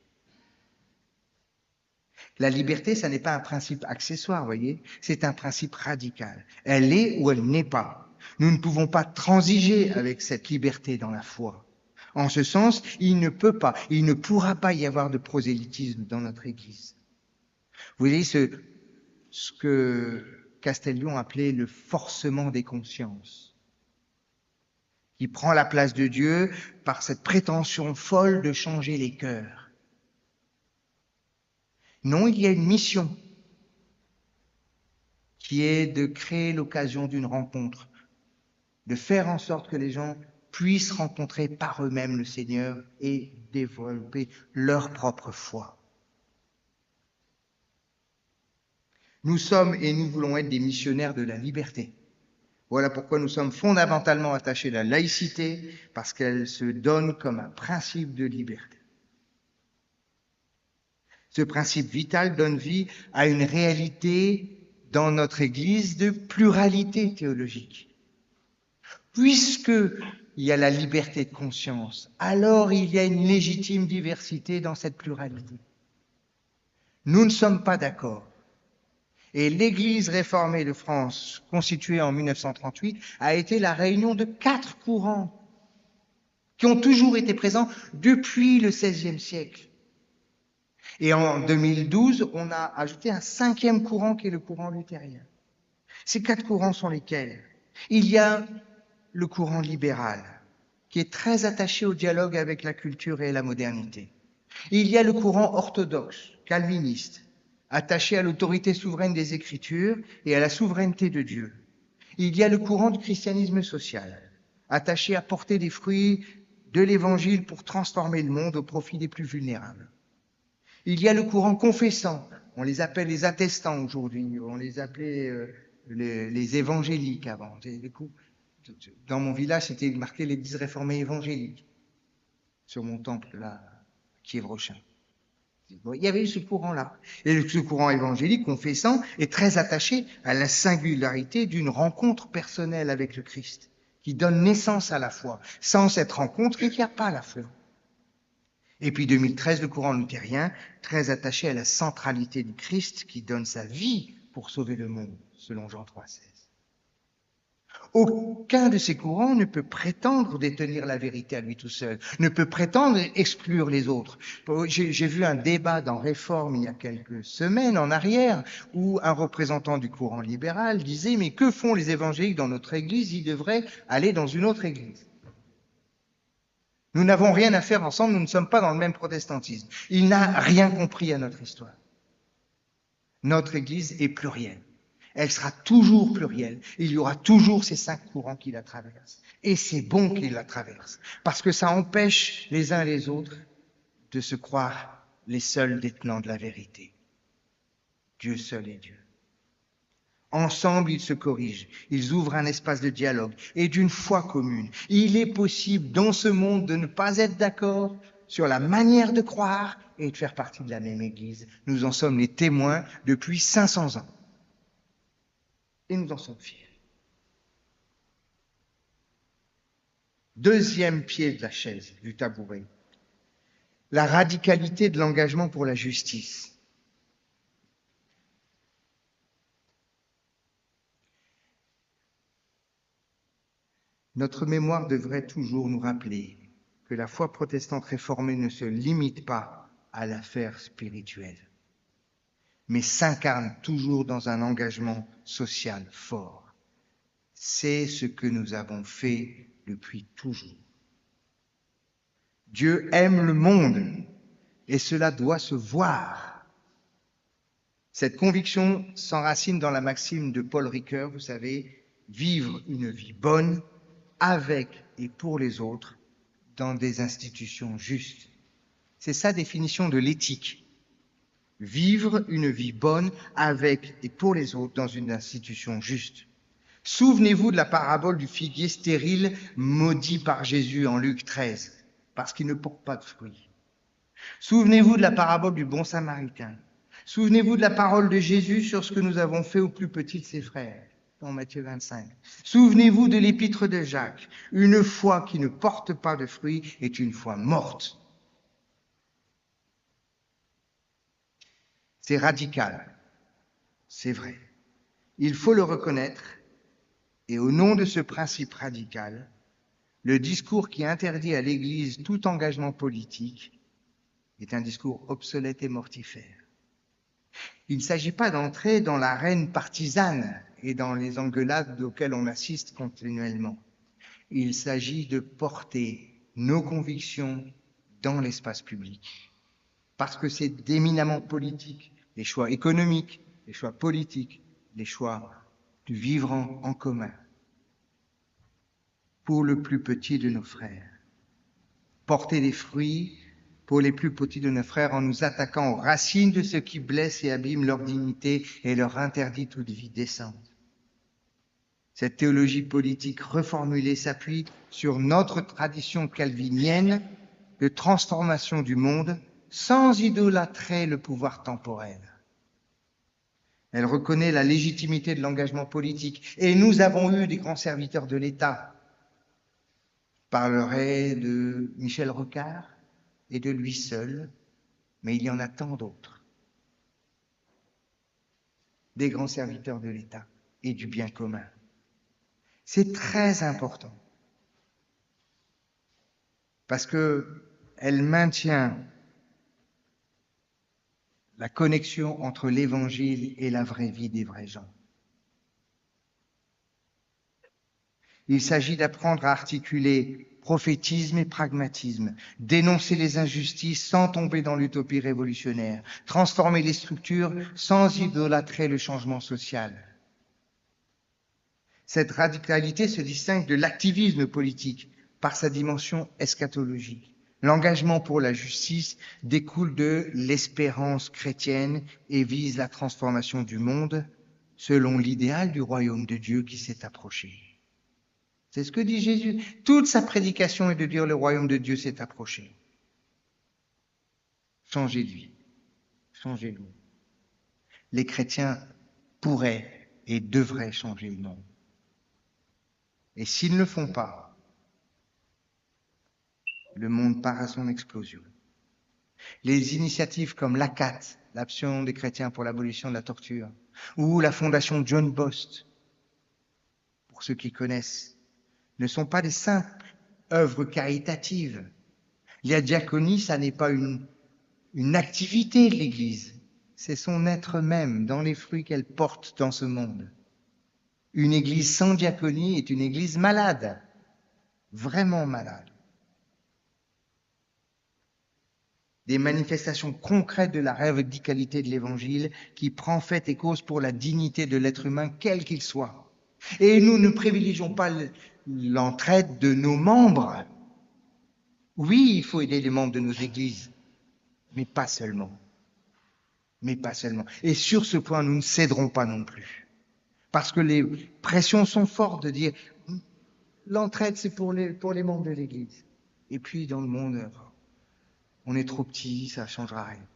La liberté, ça n'est pas un principe accessoire, voyez, c'est un principe radical. Elle est ou elle n'est pas. Nous ne pouvons pas transiger avec cette liberté dans la foi. En ce sens, il ne pourra pas y avoir de prosélytisme dans notre Église. Vous voyez ce que Castellion appelait le forcement des consciences, qui prend la place de Dieu par cette prétention folle de changer les cœurs. Non, il y a une mission qui est de créer l'occasion d'une rencontre, de faire en sorte que les gens puissent rencontrer par eux-mêmes le Seigneur et développer leur propre foi. Nous sommes et nous voulons être des missionnaires de la liberté. Voilà pourquoi nous sommes fondamentalement attachés à la laïcité, parce qu'elle se donne comme un principe de liberté. Ce principe vital donne vie à une réalité dans notre Église de pluralité théologique. Puisque il y a la liberté de conscience, alors il y a une légitime diversité dans cette pluralité. Nous ne sommes pas d'accord. Et l'Église réformée de France, constituée en 1938, a été la réunion de 4 courants qui ont toujours été présents depuis le XVIe siècle. Et en 2012, on a ajouté un 5e courant qui est le courant luthérien. Ces 4 courants sont lesquels? Il y a le courant libéral, qui est très attaché au dialogue avec la culture et la modernité. Il y a le courant orthodoxe, calviniste, attaché à l'autorité souveraine des Écritures et à la souveraineté de Dieu. Il y a le courant du christianisme social, attaché à porter des fruits de l'Évangile pour transformer le monde au profit des plus vulnérables. Il y a le courant confessant, on les appelle les attestants aujourd'hui, on les appelait les évangéliques avant. Dans mon village, c'était marqué l'Église réformée évangélique, sur mon temple, là, Kiev-Rochin. Il y avait eu ce courant-là. Et ce courant évangélique confessant est très attaché à la singularité d'une rencontre personnelle avec le Christ, qui donne naissance à la foi. Sans cette rencontre, il n'y a pas la foi. Et puis 2013, le courant luthérien, très attaché à la centralité du Christ, qui donne sa vie pour sauver le monde, selon Jean 3,16. Aucun de ces courants ne peut prétendre détenir la vérité à lui tout seul, ne peut prétendre exclure les autres. J'ai vu un débat dans Réforme il y a quelques semaines en arrière où un représentant du courant libéral disait « Mais que font les évangéliques dans notre église? Ils devraient aller dans une autre église. Nous n'avons rien à faire ensemble, nous ne sommes pas dans le même protestantisme. » Il n'a rien compris à notre histoire. Notre église est plurielle. Elle sera toujours plurielle. Il y aura toujours ces 5 courants qui la traversent. Et c'est bon qu'ils la traversent, parce que ça empêche les uns les autres de se croire les seuls détenants de la vérité. Dieu seul est Dieu. Ensemble, ils se corrigent, ils ouvrent un espace de dialogue et d'une foi commune. Il est possible dans ce monde de ne pas être d'accord sur la manière de croire et de faire partie de la même Église. Nous en sommes les témoins depuis 500 ans. Et nous en sommes fiers. Deuxième pied de la chaise, du tabouret, la radicalité de l'engagement pour la justice. Notre mémoire devrait toujours nous rappeler que la foi protestante réformée ne se limite pas à l'affaire spirituelle, mais s'incarne toujours dans un engagement social fort. C'est ce que nous avons fait depuis toujours. Dieu aime le monde et cela doit se voir. Cette conviction s'enracine dans la maxime de Paul Ricoeur, vous savez, vivre une vie bonne avec et pour les autres dans des institutions justes. C'est sa définition de l'éthique. Vivre une vie bonne avec et pour les autres dans une institution juste. Souvenez-vous de la parabole du figuier stérile maudit par Jésus en Luc 13, parce qu'il ne porte pas de fruits. Souvenez-vous de la parabole du bon samaritain. Souvenez-vous de la parole de Jésus sur ce que nous avons fait au plus petit de ses frères, dans Matthieu 25. Souvenez-vous de l'épître de Jacques. Une foi qui ne porte pas de fruits est une foi morte. C'est radical, c'est vrai. Il faut le reconnaître, et au nom de ce principe radical, le discours qui interdit à l'Église tout engagement politique est un discours obsolète et mortifère. Il ne s'agit pas d'entrer dans l'arène partisane et dans les engueulades auxquelles on assiste continuellement. Il s'agit de porter nos convictions dans l'espace public, parce que c'est d'éminemment politique. Les choix économiques, les choix politiques, les choix du vivre en commun. Pour le plus petit de nos frères. Porter des fruits pour les plus petits de nos frères en nous attaquant aux racines de ce qui blesse et abîme leur dignité et leur interdit toute vie décente. Cette théologie politique reformulée s'appuie sur notre tradition calvinienne de transformation du monde sans idolâtrer le pouvoir temporel. Elle reconnaît la légitimité de l'engagement politique. Et nous avons eu des grands serviteurs de l'État parlerai de Michel Rocard et de lui seul, mais il y en a tant d'autres. Des grands serviteurs de l'État et du bien commun. C'est très important parce que elle maintient la connexion entre l'évangile et la vraie vie des vrais gens. Il s'agit d'apprendre à articuler prophétisme et pragmatisme, dénoncer les injustices sans tomber dans l'utopie révolutionnaire, transformer les structures sans idolâtrer le changement social. Cette radicalité se distingue de l'activisme politique par sa dimension eschatologique. L'engagement pour la justice découle de l'espérance chrétienne et vise la transformation du monde selon l'idéal du royaume de Dieu qui s'est approché. C'est ce que dit Jésus. Toute sa prédication est de dire le royaume de Dieu s'est approché. Changez de vie. Changez-le. Les chrétiens pourraient et devraient changer le monde. Et s'ils ne le font pas, le monde part à son explosion. Les initiatives comme l'ACAT, l'Action des chrétiens pour l'abolition de la torture, ou la fondation John Bost, pour ceux qui connaissent, ne sont pas des simples œuvres caritatives. La diaconie, ça n'est pas une activité de l'Église, c'est son être même, dans les fruits qu'elle porte dans ce monde. Une Église sans diaconie est une Église malade, vraiment malade. Des manifestations concrètes de la radicalité de l'Évangile qui prend fait et cause pour la dignité de l'être humain, quel qu'il soit. Et nous ne privilégions pas l'entraide de nos membres. Oui, il faut aider les membres de nos églises, mais pas seulement. Mais pas seulement. Et sur ce point, nous ne céderons pas non plus. Parce que les pressions sont fortes de dire l'entraide, c'est pour les membres de l'église. Et puis, dans le monde, on est trop petit, ça ne changera rien.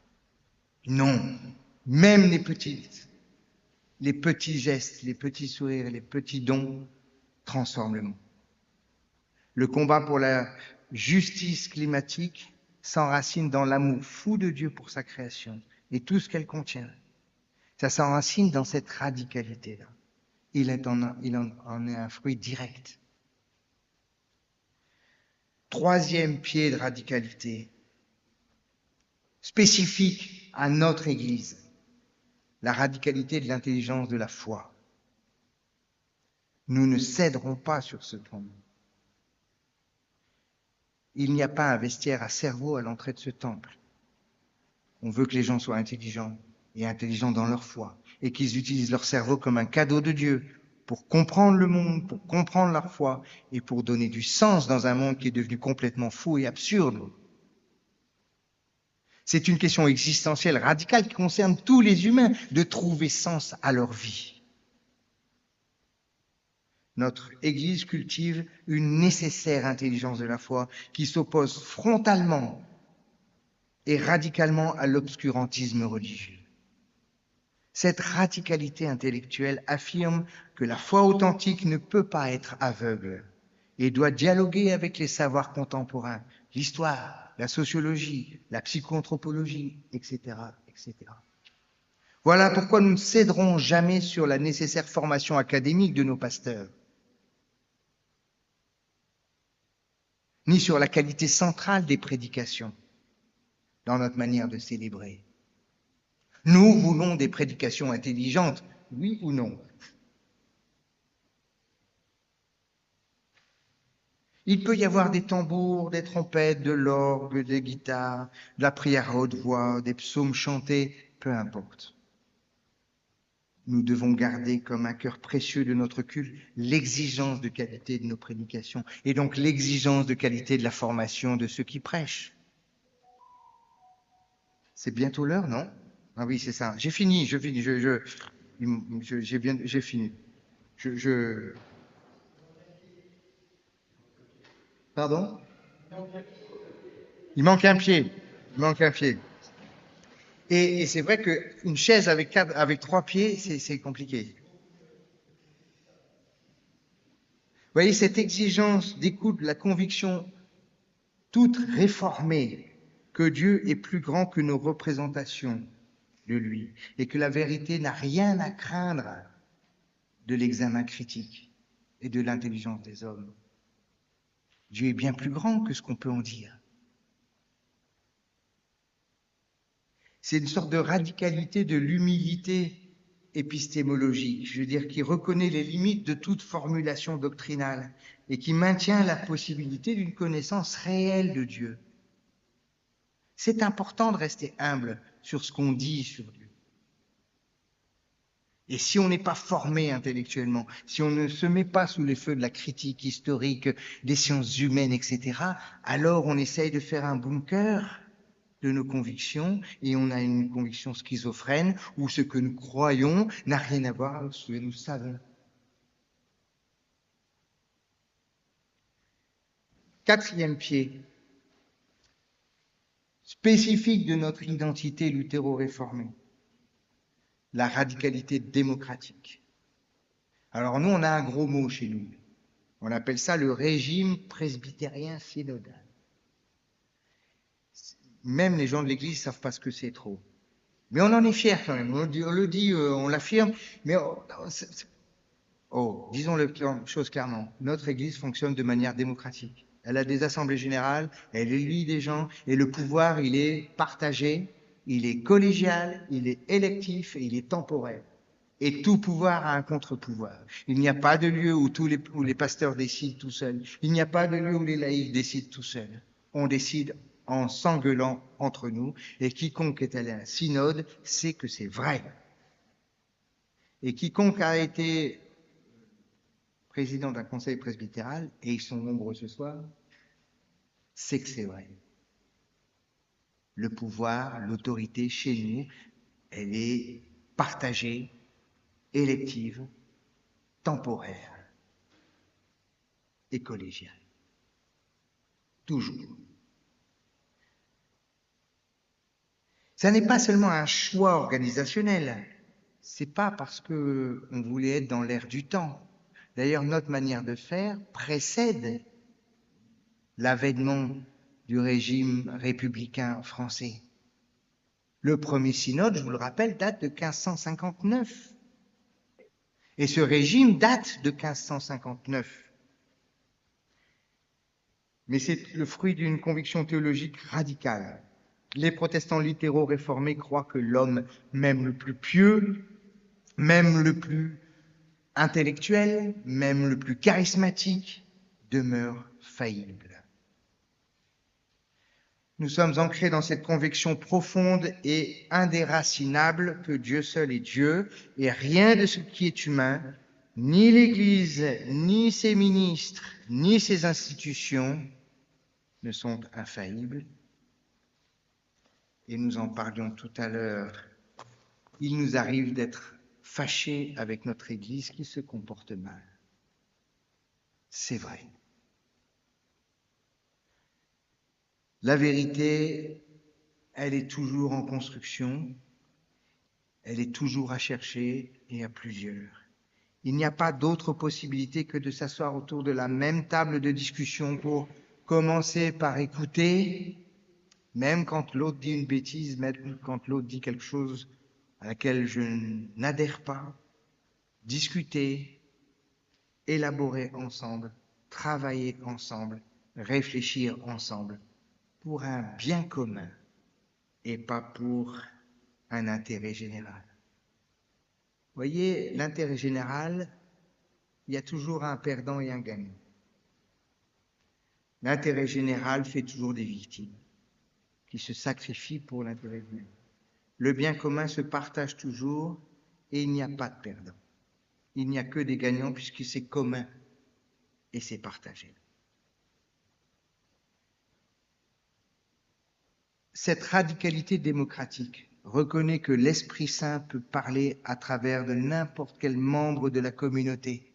Non, même les petits gestes, les petits sourires, les petits dons transforment le monde. Le combat pour la justice climatique s'enracine dans l'amour fou de Dieu pour sa création et tout ce qu'elle contient. Ça s'enracine dans cette radicalité-là. Il en est un fruit direct. Troisième pied de radicalité, spécifique à notre Église, la radicalité de l'intelligence de la foi. Nous ne céderons pas sur ce point. Il n'y a pas un vestiaire à cerveau à l'entrée de ce temple. On veut que les gens soient intelligents et intelligents dans leur foi et qu'ils utilisent leur cerveau comme un cadeau de Dieu pour comprendre le monde, pour comprendre leur foi et pour donner du sens dans un monde qui est devenu complètement fou et absurde. C'est une question existentielle radicale qui concerne tous les humains, de trouver sens à leur vie. Notre Église cultive une nécessaire intelligence de la foi qui s'oppose frontalement et radicalement à l'obscurantisme religieux. Cette radicalité intellectuelle affirme que la foi authentique ne peut pas être aveugle et doit dialoguer avec les savoirs contemporains, l'histoire, la sociologie, la psychoanthropologie, etc., etc. Voilà pourquoi nous ne céderons jamais sur la nécessaire formation académique de nos pasteurs, ni sur la qualité centrale des prédications dans notre manière de célébrer. Nous voulons des prédications intelligentes, oui ou non? Il peut y avoir des tambours, des trompettes, de l'orgue, des guitares, de la prière à haute voix, des psaumes chantés, peu importe. Nous devons garder comme un cœur précieux de notre culte l'exigence de qualité de nos prédications et donc l'exigence de qualité de la formation de ceux qui prêchent. C'est bientôt l'heure, non? Ah oui, c'est ça. J'ai fini, j'ai fini. Pardon? Il manque un pied. Il manque un pied. Et c'est vrai qu'une chaise avec 3 pieds, c'est compliqué. voyez, cette exigence découle de la conviction toute réformée que Dieu est plus grand que nos représentations de lui et que la vérité n'a rien à craindre de l'examen critique et de l'intelligence des hommes. Dieu est bien plus grand que ce qu'on peut en dire. C'est une sorte de radicalité de l'humilité épistémologique, je veux dire, qui reconnaît les limites de toute formulation doctrinale et qui maintient la possibilité d'une connaissance réelle de Dieu. C'est important de rester humble sur ce qu'on dit sur Dieu. Et si on n'est pas formé intellectuellement, si on ne se met pas sous les feux de la critique historique, des sciences humaines, etc., alors on essaye de faire un bunker de nos convictions et on a une conviction schizophrène où ce que nous croyons n'a rien à voir avec ce que nous savons. Quatrième pied, spécifique de notre identité luthéro-réformée, la radicalité démocratique. Alors nous, on a un gros mot chez nous. On appelle ça le régime presbytérien synodal. Même les gens de l'Église ne savent pas ce que c'est trop. Mais on en est fiers quand même. On l'affirme, mais disons les choses clairement. Notre Église fonctionne de manière démocratique. Elle a des assemblées générales, elle élit des gens, et le pouvoir, il est partagé, il est collégial, il est électif et il est temporaire. Et tout pouvoir a un contre-pouvoir. Il n'y a pas de lieu où les pasteurs décident tout seuls. Il n'y a pas de lieu où les laïcs décident tout seuls. On décide en s'engueulant entre nous, et quiconque est allé à un synode sait que c'est vrai. Et quiconque a été président d'un conseil presbytéral, et ils sont nombreux ce soir, sait que c'est vrai. Le pouvoir, l'autorité chez nous, elle est partagée, élective, temporaire et collégiale. Toujours. Ça n'est pas seulement un choix organisationnel. C'est pas parce que on voulait être dans l'air du temps. D'ailleurs, notre manière de faire précède l'avènement du régime républicain français. Le premier synode, je vous le rappelle, date de 1559. Et ce régime date de 1559. Mais c'est le fruit d'une conviction théologique radicale. Les protestants littéraux réformés croient que l'homme, même le plus pieux, même le plus intellectuel, même le plus charismatique, demeure faillible. Nous sommes ancrés dans cette conviction profonde et indéracinable que Dieu seul est Dieu et rien de ce qui est humain, ni l'Église, ni ses ministres, ni ses institutions ne sont infaillibles. Et nous en parlions tout à l'heure. Il nous arrive d'être fâchés avec notre Église qui se comporte mal. C'est vrai. La vérité, elle est toujours en construction, elle est toujours à chercher et à plusieurs. Il n'y a pas d'autre possibilité que de s'asseoir autour de la même table de discussion pour commencer par écouter, même quand l'autre dit une bêtise, même quand l'autre dit quelque chose à laquelle je n'adhère pas, discuter, élaborer ensemble, travailler ensemble, réfléchir ensemble pour un bien commun et pas pour un intérêt général. Vous voyez, l'intérêt général, il y a toujours un perdant et un gagnant. L'intérêt général fait toujours des victimes qui se sacrifient pour l'intérêt général. Le bien commun se partage toujours et il n'y a pas de perdant. Il n'y a que des gagnants puisque c'est commun et c'est partagé. Cette radicalité démocratique reconnaît que l'Esprit Saint peut parler à travers de n'importe quel membre de la communauté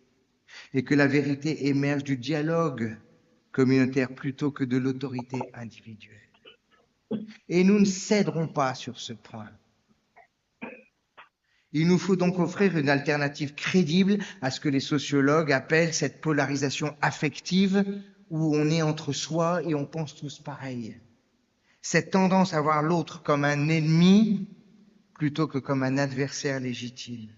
et que la vérité émerge du dialogue communautaire plutôt que de l'autorité individuelle. Et nous ne céderons pas sur ce point. Il nous faut donc offrir une alternative crédible à ce que les sociologues appellent cette polarisation affective où on est entre soi et on pense tous pareil. Cette tendance à voir l'autre comme un ennemi plutôt que comme un adversaire légitime.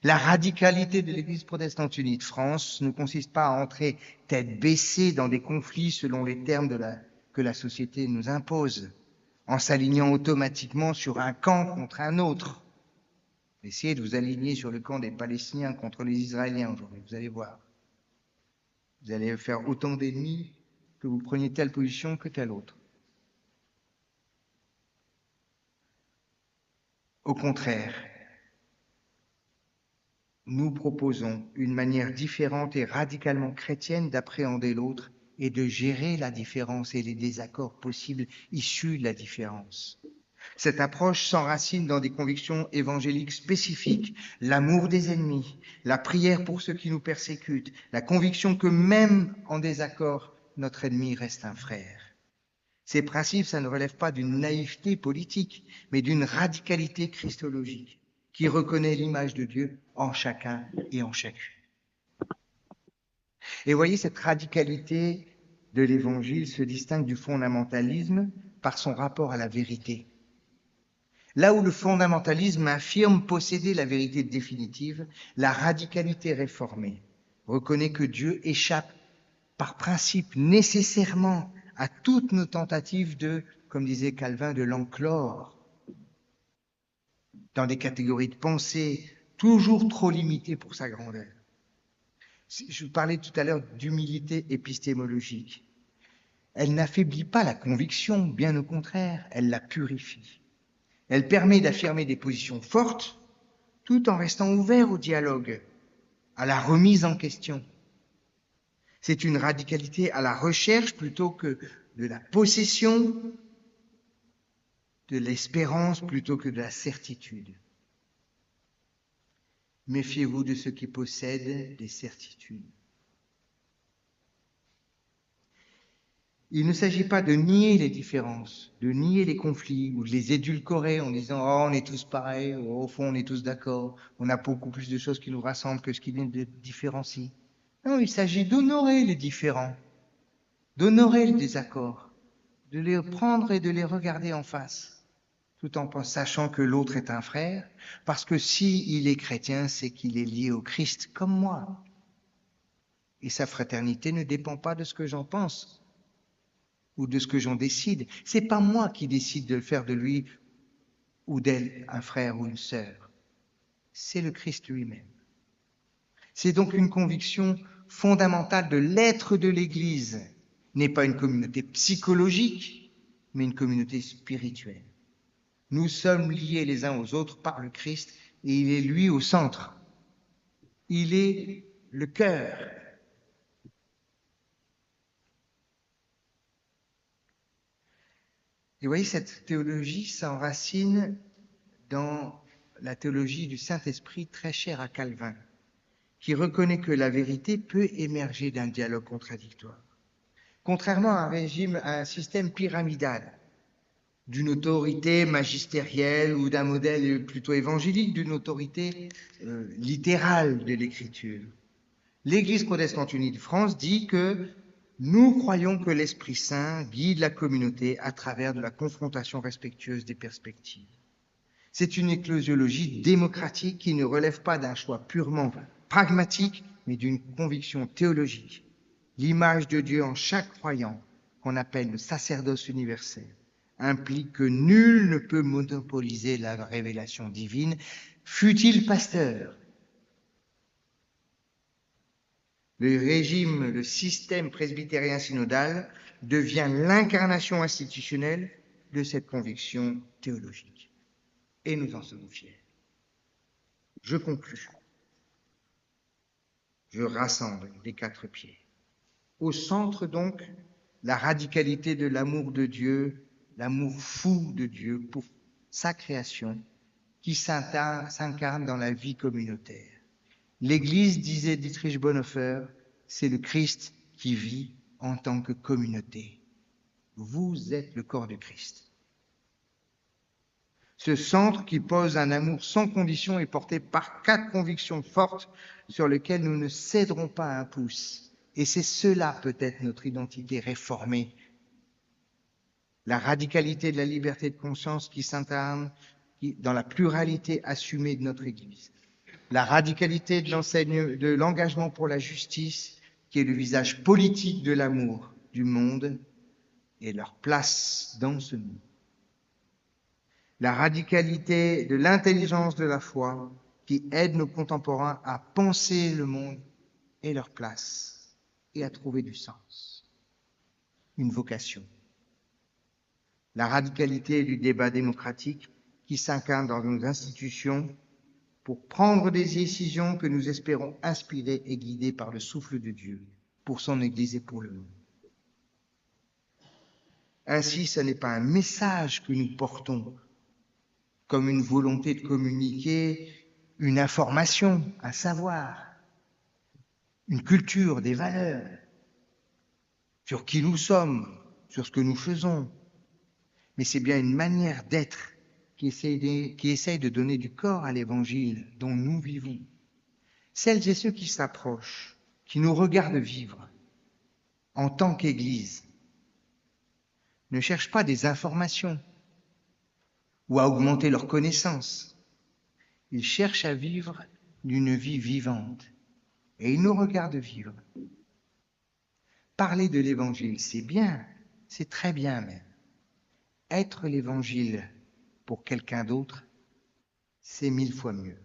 La radicalité de l'Église protestante unie de France ne consiste pas à entrer tête baissée dans des conflits selon les termes que la société nous impose, en s'alignant automatiquement sur un camp contre un autre. Essayez de vous aligner sur le camp des Palestiniens contre les Israéliens aujourd'hui, vous allez voir. Vous allez faire autant d'ennemis que vous preniez telle position que telle autre. Au contraire, nous proposons une manière différente et radicalement chrétienne d'appréhender l'autre et de gérer la différence et les désaccords possibles issus de la différence. Cette approche s'enracine dans des convictions évangéliques spécifiques, l'amour des ennemis, la prière pour ceux qui nous persécutent, la conviction que même en désaccord, notre ennemi reste un frère. Ces principes, ça ne relève pas d'une naïveté politique, mais d'une radicalité christologique qui reconnaît l'image de Dieu en chacun et en chacune. Et voyez, cette radicalité de l'Évangile se distingue du fondamentalisme par son rapport à la vérité. Là où le fondamentalisme affirme posséder la vérité définitive, la radicalité réformée reconnaît que Dieu échappe par principe nécessairement à toutes nos tentatives de, comme disait Calvin, de l'enclore dans des catégories de pensée toujours trop limitées pour sa grandeur. Je vous parlais tout à l'heure d'humilité épistémologique. Elle n'affaiblit pas la conviction, bien au contraire, elle la purifie. Elle permet d'affirmer des positions fortes tout en restant ouvert au dialogue, à la remise en question. C'est une radicalité à la recherche plutôt que de la possession, de l'espérance plutôt que de la certitude. Méfiez-vous de ceux qui possèdent des certitudes. Il ne s'agit pas de nier les différences, de nier les conflits ou de les édulcorer en disant « Oh, on est tous pareils, au fond, on est tous d'accord, on a beaucoup plus de choses qui nous rassemblent que ce qui nous différencie. » Non, il s'agit d'honorer les différents, d'honorer le désaccord, de les prendre et de les regarder en face, tout en sachant que l'autre est un frère, parce que s'il est chrétien, c'est qu'il est lié au Christ comme moi. Et sa fraternité ne dépend pas de ce que j'en pense ou de ce que j'en décide. C'est pas moi qui décide de faire de lui ou d'elle un frère ou une sœur. C'est le Christ lui-même. C'est donc une conviction fondamentale de l'être de l'Église. N'est pas une communauté psychologique, mais une communauté spirituelle. Nous sommes liés les uns aux autres par le Christ et il est lui au centre. Il est le cœur. Et vous voyez, cette théologie s'enracine dans la théologie du Saint-Esprit très chère à Calvin, qui reconnaît que la vérité peut émerger d'un dialogue contradictoire. Contrairement à un système pyramidal, d'une autorité magistérielle ou d'un modèle plutôt évangélique, d'une autorité littérale de l'Écriture. L'Église protestante unie de France dit que nous croyons que l'Esprit Saint guide la communauté à travers de la confrontation respectueuse des perspectives. C'est une ecclésiologie démocratique qui ne relève pas d'un choix purement pragmatique, mais d'une conviction théologique. L'image de Dieu en chaque croyant, qu'on appelle le sacerdoce universel, implique que nul ne peut monopoliser la révélation divine, fût-il pasteur. Le système presbytérien synodal devient l'incarnation institutionnelle de cette conviction théologique. Et nous en sommes fiers. Je conclus. Je rassemble les quatre pieds. Au centre donc, la radicalité de l'amour de Dieu, l'amour fou de Dieu pour sa création, qui s'incarne dans la vie communautaire. L'Église, disait Dietrich Bonhoeffer, c'est le Christ qui vit en tant que communauté. Vous êtes le corps du Christ. Ce centre qui pose un amour sans condition est porté par 4 convictions fortes sur lesquelles nous ne céderons pas un pouce. Et c'est cela peut-être notre identité réformée. La radicalité de la liberté de conscience qui s'incarne dans la pluralité assumée de notre Église. La radicalité de l'engagement pour la justice qui est le visage politique de l'amour du monde et leur place dans ce monde. La radicalité de l'intelligence de la foi qui aide nos contemporains à penser le monde et leur place et à trouver du sens, une vocation. La radicalité du débat démocratique qui s'incarne dans nos institutions pour prendre des décisions que nous espérons inspirées et guidées par le souffle de Dieu pour son Église et pour le monde. Ainsi, ce n'est pas un message que nous portons comme une volonté de communiquer une information, un savoir, une culture, des valeurs, sur qui nous sommes, sur ce que nous faisons. Mais c'est bien une manière d'être qui essaye de donner du corps à l'évangile dont nous vivons. Celles et ceux qui s'approchent, qui nous regardent vivre en tant qu'Église, ne cherchent pas des informations ou à augmenter leurs connaissances. Ils cherchent à vivre d'une vie vivante et ils nous regardent vivre. Parler de l'Évangile, c'est bien, c'est très bien même. Être l'Évangile pour quelqu'un d'autre, c'est 1000 fois mieux.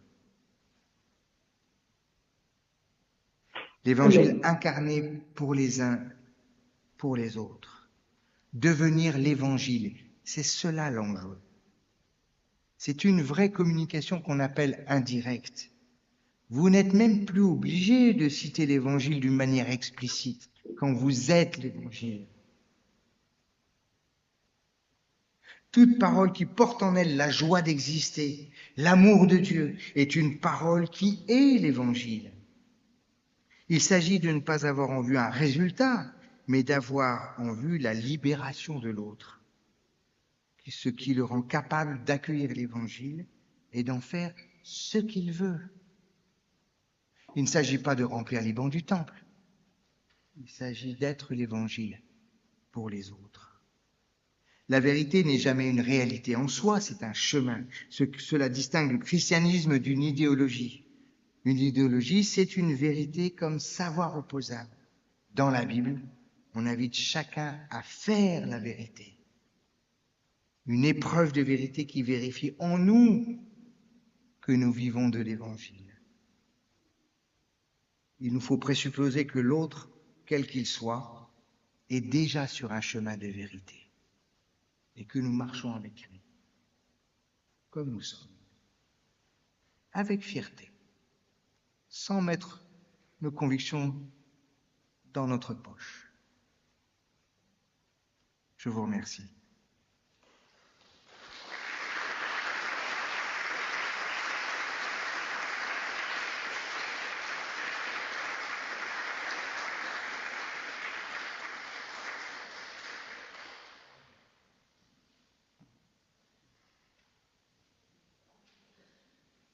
L'Évangile incarné pour les uns, pour les autres. Devenir l'Évangile, c'est cela l'enjeu. C'est une vraie communication qu'on appelle indirecte. Vous n'êtes même plus obligé de citer l'Évangile d'une manière explicite quand vous êtes l'Évangile. Toute parole qui porte en elle la joie d'exister, l'amour de Dieu, est une parole qui est l'Évangile. Il s'agit de ne pas avoir en vue un résultat, mais d'avoir en vue la libération de l'autre, ce qui le rend capable d'accueillir l'Évangile et d'en faire ce qu'il veut. Il ne s'agit pas de remplir les bancs du temple, il s'agit d'être l'Évangile pour les autres. La vérité n'est jamais une réalité en soi, c'est un chemin. Cela distingue le christianisme d'une idéologie. Une idéologie, c'est une vérité comme savoir opposable. Dans la Bible, on invite chacun à faire la vérité. Une épreuve de vérité qui vérifie en nous que nous vivons de l'Évangile. Il nous faut présupposer que l'autre, quel qu'il soit, est déjà sur un chemin de vérité et que nous marchons avec lui, comme nous sommes, avec fierté, sans mettre nos convictions dans notre poche. Je vous remercie.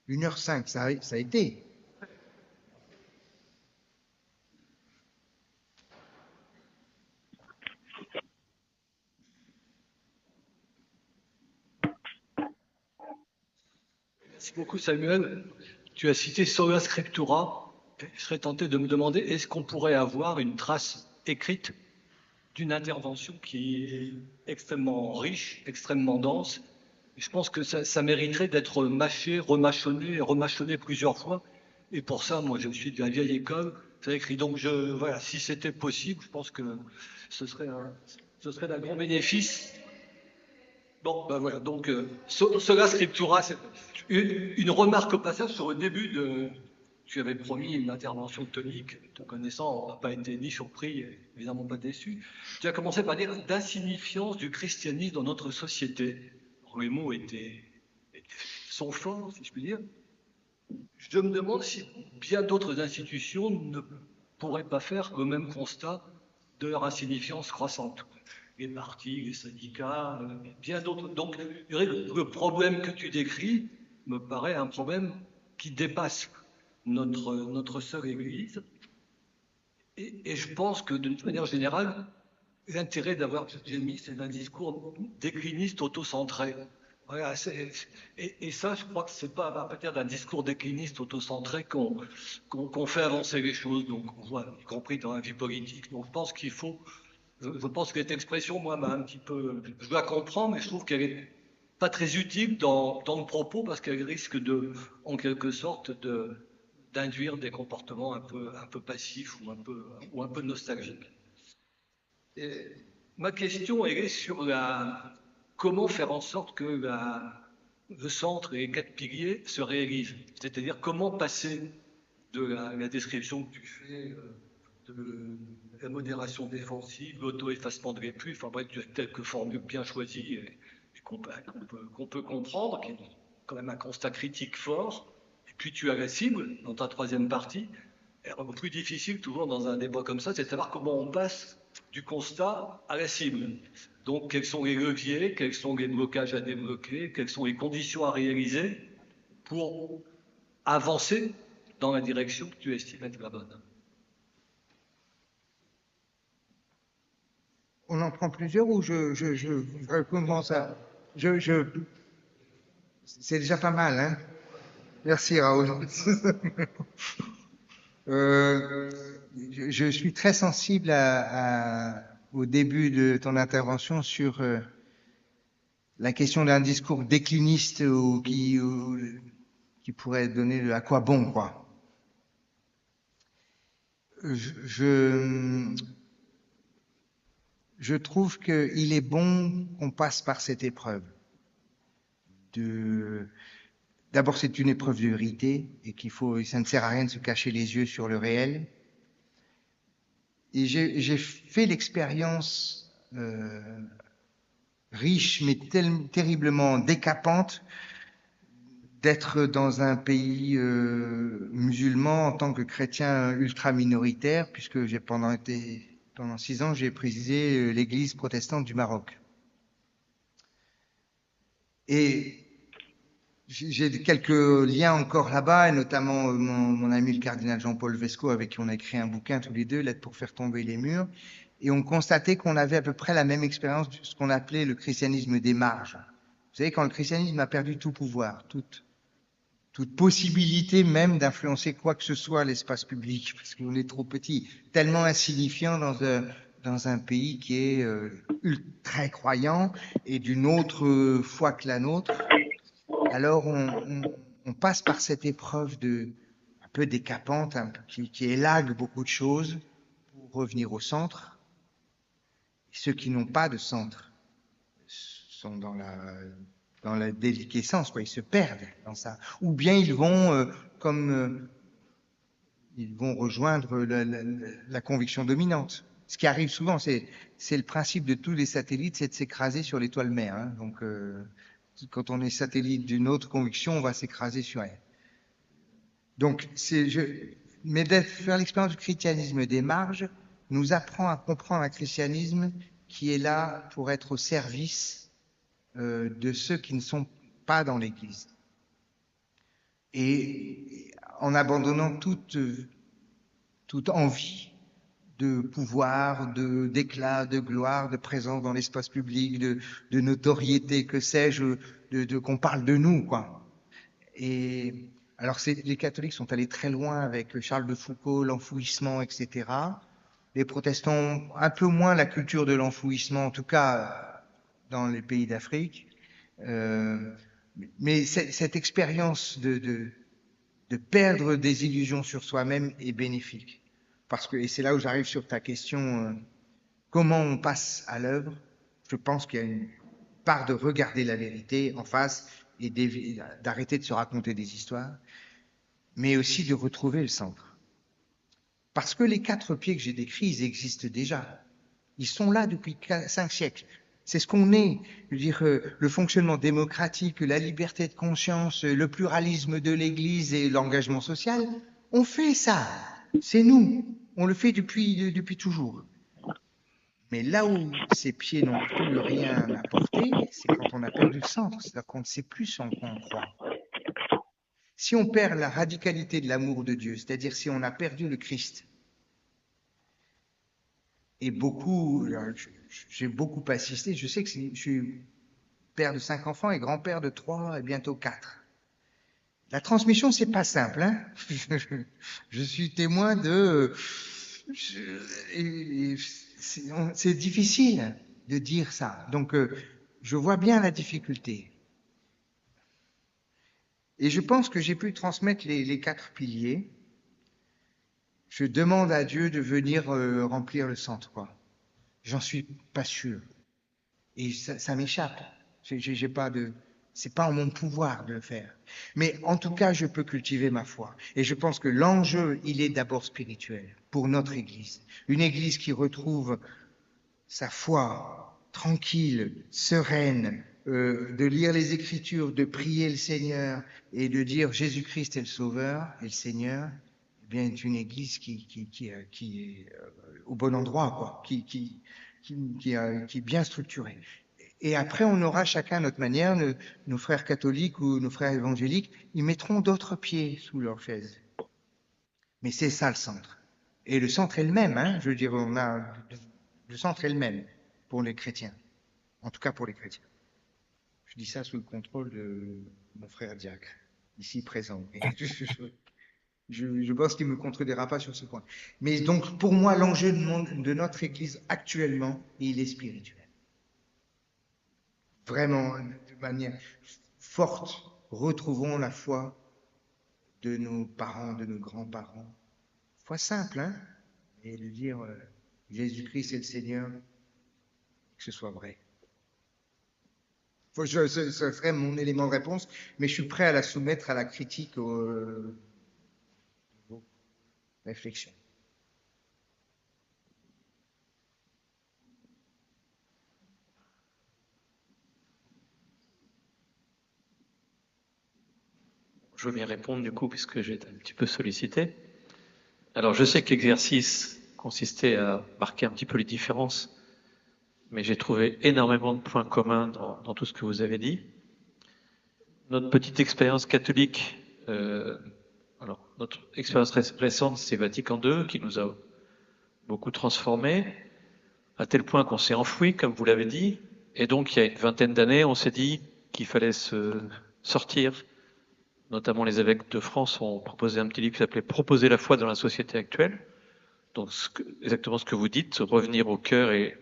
Une heure 5, ça a été. Merci beaucoup Samuel. Tu as cité Sola Scriptura. Je serais tenté de me demander, est-ce qu'on pourrait avoir une trace écrite d'une intervention qui est extrêmement riche, extrêmement dense? Je pense que ça mériterait d'être mâché, remâchonné plusieurs fois. Et pour ça, moi, je suis de la vieille école. C'est écrit. Donc, voilà, si c'était possible, je pense que ce serait d'un grand bénéfice. Bon, ben voilà. Donc, Sola Scriptura, c'est une remarque au passage sur le début de. Tu avais promis une intervention tonique. Te connaissant, on n'a pas été ni surpris, évidemment pas déçu. Tu as commencé par dire d'insignifiance du christianisme dans notre société. Alors, les mots sont forts, si je puis dire. Je me demande si bien d'autres institutions ne pourraient pas faire le même constat de leur insignifiance croissante. les partis, les syndicats, bien d'autres. Donc, je dirais que le problème que tu décris me paraît un problème qui dépasse notre seule Église. Et je pense que, d'une manière générale, l'intérêt d'avoir j'ai mis, c'est un discours décliniste autocentré. Voilà, et ça, je crois que c'est pas à partir d'un discours décliniste autocentré qu'on fait avancer les choses, donc on voit, y compris dans la vie politique. Donc je pense qu'il faut, je pense que cette expression, moi, m'a un petit peu, je la comprends, mais je trouve qu'elle est pas très utile dans le propos parce qu'elle risque de, en quelque sorte, d'induire des comportements un peu passifs ou un peu nostalgiques. Et ma question, elle est sur comment faire en sorte que le centre et les quatre piliers se réalisent. C'est-à-dire comment passer de la description que tu fais de la modération défensive, l'auto-effacement de l'épus, enfin bref, tu as quelques formules bien choisies et qu'on peut comprendre, qui est quand même un constat critique fort. Et puis tu as la cible dans ta troisième partie. Alors, le plus difficile, toujours dans un débat comme ça, c'est de savoir comment on passe du constat à la cible. Donc, quels sont les leviers, quels sont les blocages à débloquer, quelles sont les conditions à réaliser pour avancer dans la direction que tu estimes être la bonne. On en prend plusieurs ou je commence à... C'est déjà pas mal, hein? Merci, Raoul. Je suis très sensible au début de ton intervention sur la question d'un discours décliniste qui pourrait donner le à quoi bon, quoi. Je trouve qu'il est bon qu'on passe par cette épreuve. D'abord, c'est une épreuve de vérité et ça ne sert à rien de se cacher les yeux sur le réel. Et j'ai fait l'expérience riche mais terriblement décapante d'être dans un pays musulman en tant que chrétien ultra minoritaire, puisque pendant 6 ans, j'ai présidé l'église protestante du Maroc. Et j'ai quelques liens encore là-bas, et notamment mon ami le cardinal Jean-Paul Vesco, avec qui on a écrit un bouquin tous les deux, L'aide pour faire tomber les murs. Et on constatait qu'on avait à peu près la même expérience de ce qu'on appelait le christianisme des marges. Vous savez, quand le christianisme a perdu tout pouvoir, toute possibilité même d'influencer quoi que ce soit à l'espace public, parce qu'on est trop petit, tellement insignifiant dans un pays qui est très croyant et d'une autre foi que la nôtre. Alors on passe par cette épreuve un peu décapante, qui élague beaucoup de choses pour revenir au centre. Et ceux qui n'ont pas de centre sont dans la déliquescence, quoi. Ils se perdent dans ça. Ou bien ils vont ils vont rejoindre la conviction dominante. Ce qui arrive souvent, c'est le principe de tous les satellites, c'est de s'écraser sur l'étoile mère. Hein. Donc quand on est satellite d'une autre conviction, on va s'écraser sur elle. Donc, mais faire l'expérience du christianisme des marges nous apprend à comprendre un christianisme qui est là pour être au service de ceux qui ne sont pas dans l'Église. Et en abandonnant toute envie de pouvoir, d'éclat, de gloire, de présence dans l'espace public, de notoriété, que sais-je, qu'on parle de nous, quoi. Et alors, les catholiques sont allés très loin avec Charles de Foucault, l'enfouissement, etc. Les protestants, un peu moins la culture de l'enfouissement, en tout cas dans les pays d'Afrique. Mais cette expérience de perdre des illusions sur soi-même est bénéfique. Parce que, et c'est là où j'arrive sur ta question, comment on passe à l'œuvre. Je pense qu'il y a une part de regarder la vérité en face et d'arrêter de se raconter des histoires, mais aussi de retrouver le centre. Parce que les 4 pieds que j'ai décrits, ils existent déjà. Ils sont là depuis 5 siècles. C'est ce qu'on est. Je veux dire, le fonctionnement démocratique, la liberté de conscience, le pluralisme de l'Église et l'engagement social, on fait ça. C'est nous. On le fait depuis toujours. Mais là où ces pieds n'ont plus rien à porter, c'est quand on a perdu le centre, c'est-à-dire qu'on ne sait plus en quoi on croit. Si on perd la radicalité de l'amour de Dieu, c'est-à-dire si on a perdu le Christ, et beaucoup, j'ai beaucoup assisté, je sais que je suis père de 5 enfants et grand-père de 3 et bientôt 4. La transmission, c'est pas simple, hein. Je suis témoin de... C'est difficile de dire ça. Donc, je vois bien la difficulté. Et je pense que j'ai pu transmettre les 4 piliers. Je demande à Dieu de venir remplir le centre, quoi. J'en suis pas sûr. Et ça m'échappe. J'ai pas de... C'est pas en mon pouvoir de le faire. Mais en tout cas, je peux cultiver ma foi. Et je pense que l'enjeu, il est d'abord spirituel pour notre Église. Une Église qui retrouve sa foi tranquille, sereine, de lire les Écritures, de prier le Seigneur et de dire Jésus-Christ est le Sauveur et le Seigneur, eh bien, est une Église qui est au bon endroit, quoi, qui est bien structurée. Et après, on aura chacun notre manière, nos frères catholiques ou nos frères évangéliques, ils mettront d'autres pieds sous leur chaise. Mais c'est ça le centre. Et le centre est le même, hein. Je veux dire, le centre est le même pour les chrétiens. En tout cas pour les chrétiens. Je dis ça sous le contrôle de mon frère diacre, ici présent. Je pense qu'il ne me contredira pas sur ce point. Mais donc, pour moi, l'enjeu de notre Église actuellement, il est spirituel. Vraiment, de manière forte, retrouvons la foi de nos parents, de nos grands-parents. Foi simple, hein? Et de dire Jésus-Christ est le Seigneur, que ce soit vrai. Ce serait mon élément de réponse, mais je suis prêt à la soumettre à la critique, aux réflexions. Je veux bien répondre du coup, puisque j'ai été un petit peu sollicité. Alors, je sais que l'exercice consistait à marquer un petit peu les différences, mais j'ai trouvé énormément de points communs dans tout ce que vous avez dit. Notre petite expérience catholique, alors notre expérience récente, c'est Vatican II, qui nous a beaucoup transformés, à tel point qu'on s'est enfoui, comme vous l'avez dit, et donc il y a une vingtaine d'années, on s'est dit qu'il fallait se sortir. Notamment les évêques de France ont proposé un petit livre qui s'appelait Proposer la foi dans la société actuelle. Donc exactement ce que vous dites, revenir au cœur et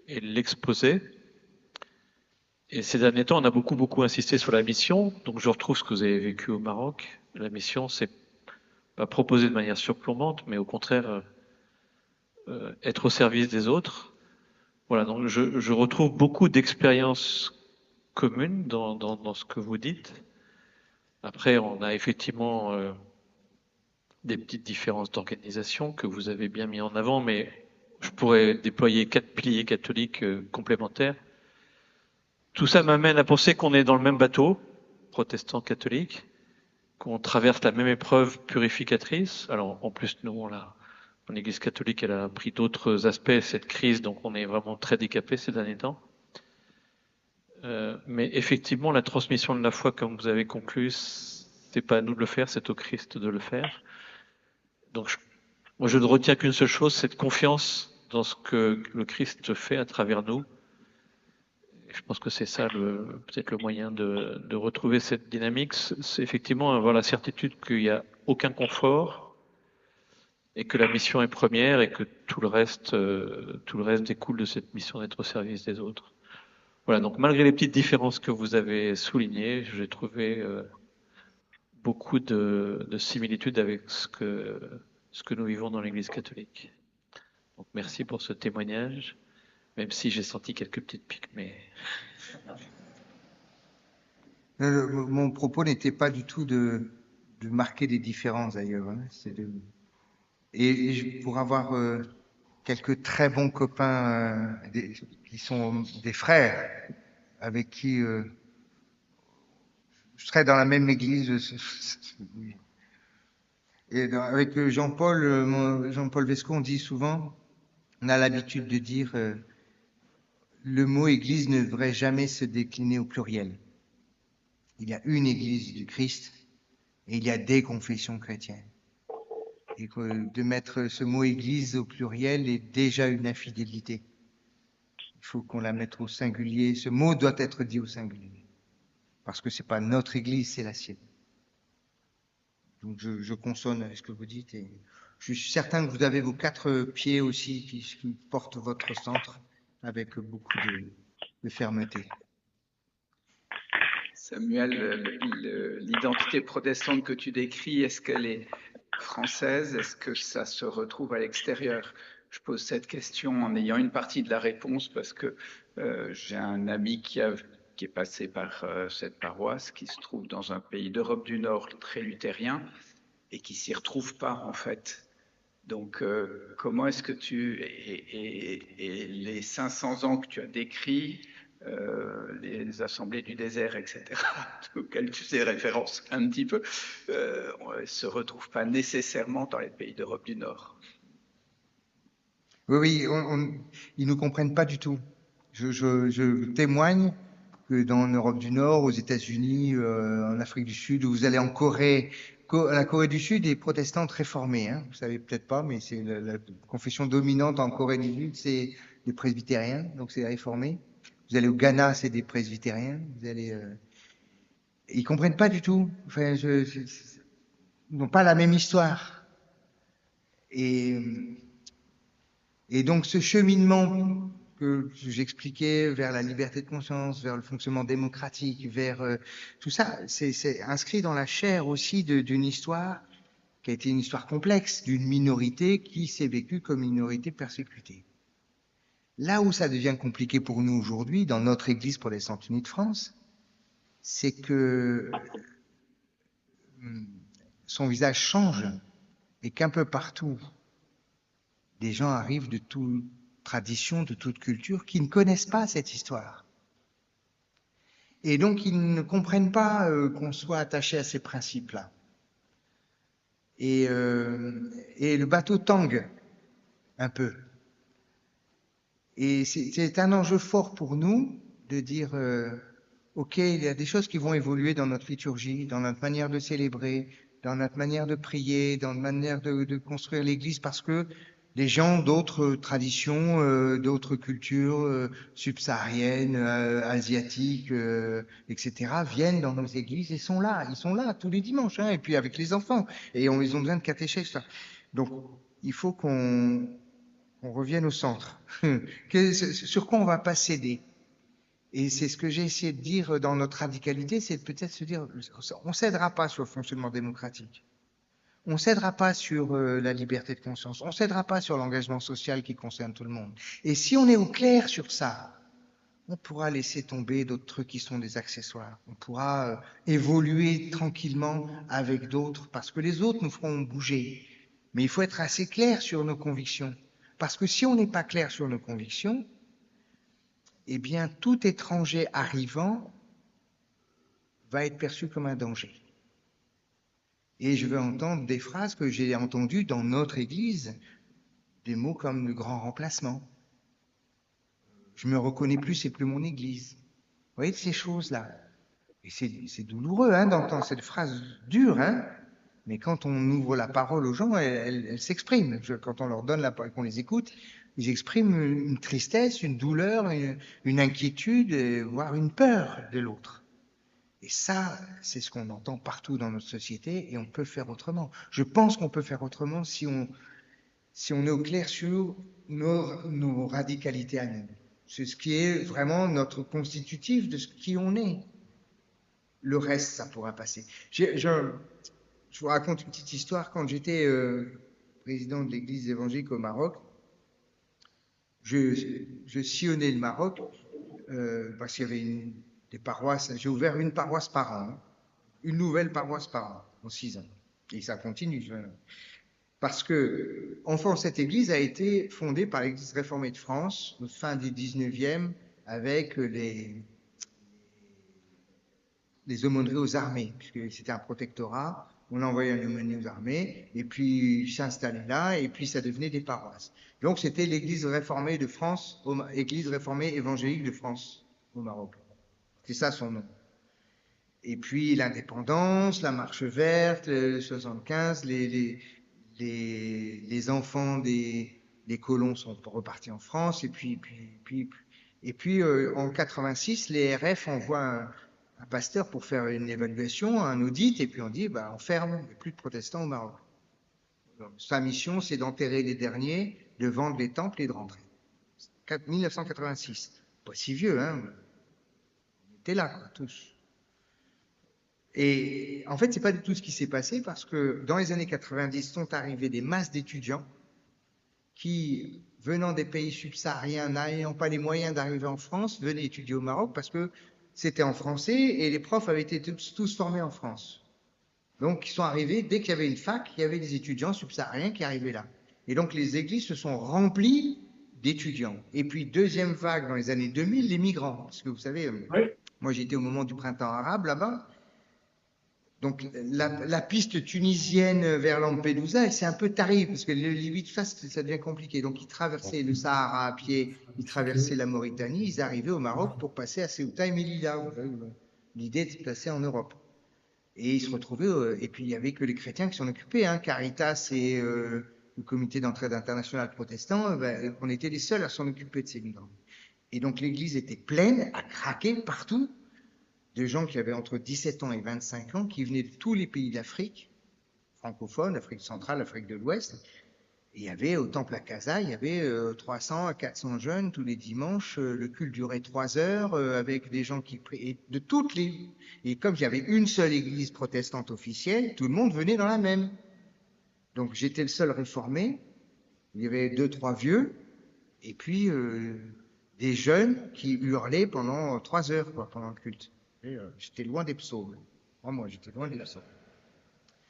l'exposer. Et ces derniers temps, on a beaucoup insisté sur la mission. Donc je retrouve ce que vous avez vécu au Maroc. La mission, c'est pas proposer de manière surplombante, mais au contraire être au service des autres. Voilà, donc je retrouve beaucoup d'expériences communes dans ce que vous dites. Après, on a effectivement des petites différences d'organisation que vous avez bien mis en avant, mais je pourrais déployer 4 piliers catholiques complémentaires. Tout ça m'amène à penser qu'on est dans le même bateau, protestants catholiques, qu'on traverse la même épreuve purificatrice. Alors, en plus, nous, l'Église catholique, elle a pris d'autres aspects, cette crise, donc on est vraiment très décapé ces derniers temps. Mais effectivement, la transmission de la foi, comme vous avez conclu, c'est pas à nous de le faire, c'est au Christ de le faire. Donc, moi, je ne retiens qu'une seule chose, cette confiance dans ce que le Christ fait à travers nous. Et je pense que c'est ça peut-être le moyen de retrouver cette dynamique. C'est effectivement avoir la certitude qu'il n'y a aucun confort et que la mission est première et que tout le reste découle de cette mission d'être au service des autres. Voilà, donc malgré les petites différences que vous avez soulignées, j'ai trouvé beaucoup de similitudes avec ce que nous vivons dans l'Église catholique. Donc merci pour ce témoignage, même si j'ai senti quelques petites piques, mais... Mon propos n'était pas du tout de marquer des différences d'ailleurs. Hein, pour avoir quelques très bons copains qui sont des frères avec qui je serais dans la même église. Et avec Jean-Paul Vesco, on dit souvent, on a l'habitude de dire le mot Église ne devrait jamais se décliner au pluriel. Il y a une Église du Christ et il y a des confessions chrétiennes. Et que de mettre ce mot Église au pluriel est déjà une infidélité. Il faut qu'on la mette au singulier. Ce mot doit être dit au singulier. Parce que c'est pas notre Église, c'est la sienne. Donc je consonne ce que vous dites et je suis certain que vous avez vos 4 pieds aussi qui portent votre centre avec beaucoup de fermeté. Samuel, l'identité protestante que tu décris, est-ce qu'elle est française? Est-ce que ça se retrouve à l'extérieur? Je pose cette question en ayant une partie de la réponse parce que j'ai un ami qui est passé par cette paroisse, qui se trouve dans un pays d'Europe du Nord très luthérien et qui s'y retrouve pas en fait. Donc, comment est-ce que et les 500 ans que tu as décrits, les assemblées du désert, etc., auxquelles tu fais référence un petit peu, ne se retrouvent pas nécessairement dans les pays d'Europe du Nord? Oui, ils nous comprennent pas du tout. Je témoigne que dans l'Europe du Nord, aux États-Unis, en Afrique du Sud, vous allez en Corée, la Corée du Sud est protestante réformée. Hein, vous savez peut-être pas, mais c'est la confession dominante en Corée du Sud, c'est des presbytériens, donc c'est réformé. Vous allez au Ghana, c'est des presbytériens. Vous allez, ils comprennent pas du tout. Enfin, ils n'ont pas la même histoire. Et donc ce cheminement que j'expliquais vers la liberté de conscience, vers le fonctionnement démocratique, vers tout ça, c'est inscrit dans la chair aussi d'une histoire qui a été une histoire complexe, d'une minorité qui s'est vécue comme minorité persécutée. Là où ça devient compliqué pour nous aujourd'hui, dans notre Église protestante unie de France, c'est que son visage change et qu'un peu partout, des gens arrivent de toute tradition, de toute culture, qui ne connaissent pas cette histoire. Et donc, ils ne comprennent pas qu'on soit attaché à ces principes-là. Et le bateau tangue un peu. Et c'est un enjeu fort pour nous de dire, OK, il y a des choses qui vont évoluer dans notre liturgie, dans notre manière de célébrer, dans notre manière de prier, dans notre manière de construire l'Église, parce que les gens d'autres traditions, d'autres cultures subsahariennes, asiatiques, etc., viennent dans nos églises et sont là. Ils sont là tous les dimanches, hein, et puis avec les enfants. Et ils ont besoin de catéchèse. Donc, il faut qu'on revienne au centre. Sur quoi on va pas céder? Et c'est ce que j'ai essayé de dire dans notre radicalité, c'est peut-être se dire, on cédera pas sur le fonctionnement démocratique. On cédera pas sur la liberté de conscience. On cédera pas sur l'engagement social qui concerne tout le monde. Et si on est au clair sur ça, on pourra laisser tomber d'autres trucs qui sont des accessoires. On pourra évoluer tranquillement avec d'autres parce que les autres nous feront bouger. Mais il faut être assez clair sur nos convictions. Parce que si on n'est pas clair sur nos convictions, eh bien, tout étranger arrivant va être perçu comme un danger. Et je vais entendre des phrases que j'ai entendues dans notre Église, des mots comme le grand remplacement. Je me reconnais plus, c'est plus mon Église. Vous voyez ces choses-là. Et c'est douloureux hein, d'entendre cette phrase dure, hein. Mais quand on ouvre la parole aux gens, elle s'exprime. Quand on leur donne la parole, qu'on les écoute, ils expriment une tristesse, une douleur, une inquiétude, voire une peur de l'autre. Et ça, c'est ce qu'on entend partout dans notre société et on peut faire autrement. Je pense qu'on peut faire autrement si on est au clair sur nos radicalités à nous. C'est ce qui est vraiment notre constitutif de ce qui on est. Le reste, ça pourra passer. Je vous raconte une petite histoire. Quand j'étais président de l'église évangélique au Maroc, je sillonnais le Maroc parce qu'il y avait des paroisses. J'ai ouvert une paroisse par an, hein, une nouvelle paroisse par an, en 6 ans. Et ça continue. Parce que, enfin, cette église a été fondée par l'Église réformée de France, fin du 19e, avec les aumôneries aux armées, puisque c'était un protectorat. on envoyait un aumônier aux armées, et puis il s'installait là, et puis ça devenait des paroisses. Donc c'était l'Église réformée de France, Église réformée évangélique de France au Maroc. C'est ça son nom. Et puis l'indépendance, la marche verte, 75, les enfants des colons sont repartis en France, et puis en 86, les RF envoient un pasteur pour faire une évaluation, un audit, et puis on dit, bah, on ferme, il n'y a plus de protestants au Maroc. Donc, sa mission, c'est d'enterrer les derniers, de vendre les temples et de rentrer. 1986. Pas si vieux, hein. On était là, quoi, tous. Et en fait, c'est pas du tout ce qui s'est passé parce que dans les années 90 sont arrivés des masses d'étudiants qui, venant des pays subsahariens, n'ayant pas les moyens d'arriver en France, venaient étudier au Maroc parce que c'était en français et les profs avaient été tous formés en France. Donc, ils sont arrivés, dès qu'il y avait une fac, il y avait des étudiants subsahariens qui arrivaient là. Et donc, les églises se sont remplies d'étudiants. Et puis, deuxième vague dans les années 2000, les migrants. Parce que vous savez, moi j'étais au moment du printemps arabe là-bas. Donc la piste tunisienne vers Lampedusa, c'est un peu tarif, parce que le Libye, tout ça, ça devient compliqué. Donc ils traversaient le Sahara à pied, ils traversaient la Mauritanie, ils arrivaient au Maroc pour passer à Ceuta et Melilla. L'idée de se placer en Europe. Et ils se retrouvaient, et puis il n'y avait que les chrétiens qui s'en occupaient, hein, Caritas et le comité d'entraide internationale protestant, ben, on était les seuls à s'en occuper de ces migrants. Et donc l'église était pleine, à craquer partout, de gens qui avaient entre 17 ans et 25 ans, qui venaient de tous les pays d'Afrique, francophones, Afrique centrale, Afrique de l'Ouest. Et il y avait au temple à Casa, il y avait 300 à 400 jeunes tous les dimanches. Le culte durait 3 heures avec des gens qui priaient de toutes les. Et comme il y avait une seule église protestante officielle, tout le monde venait dans la même. Donc j'étais le seul réformé. Il y avait 2-3 vieux et puis des jeunes qui hurlaient pendant 3 heures quoi, pendant le culte. J'étais loin des psaumes. Moi, j'étais loin des psaumes.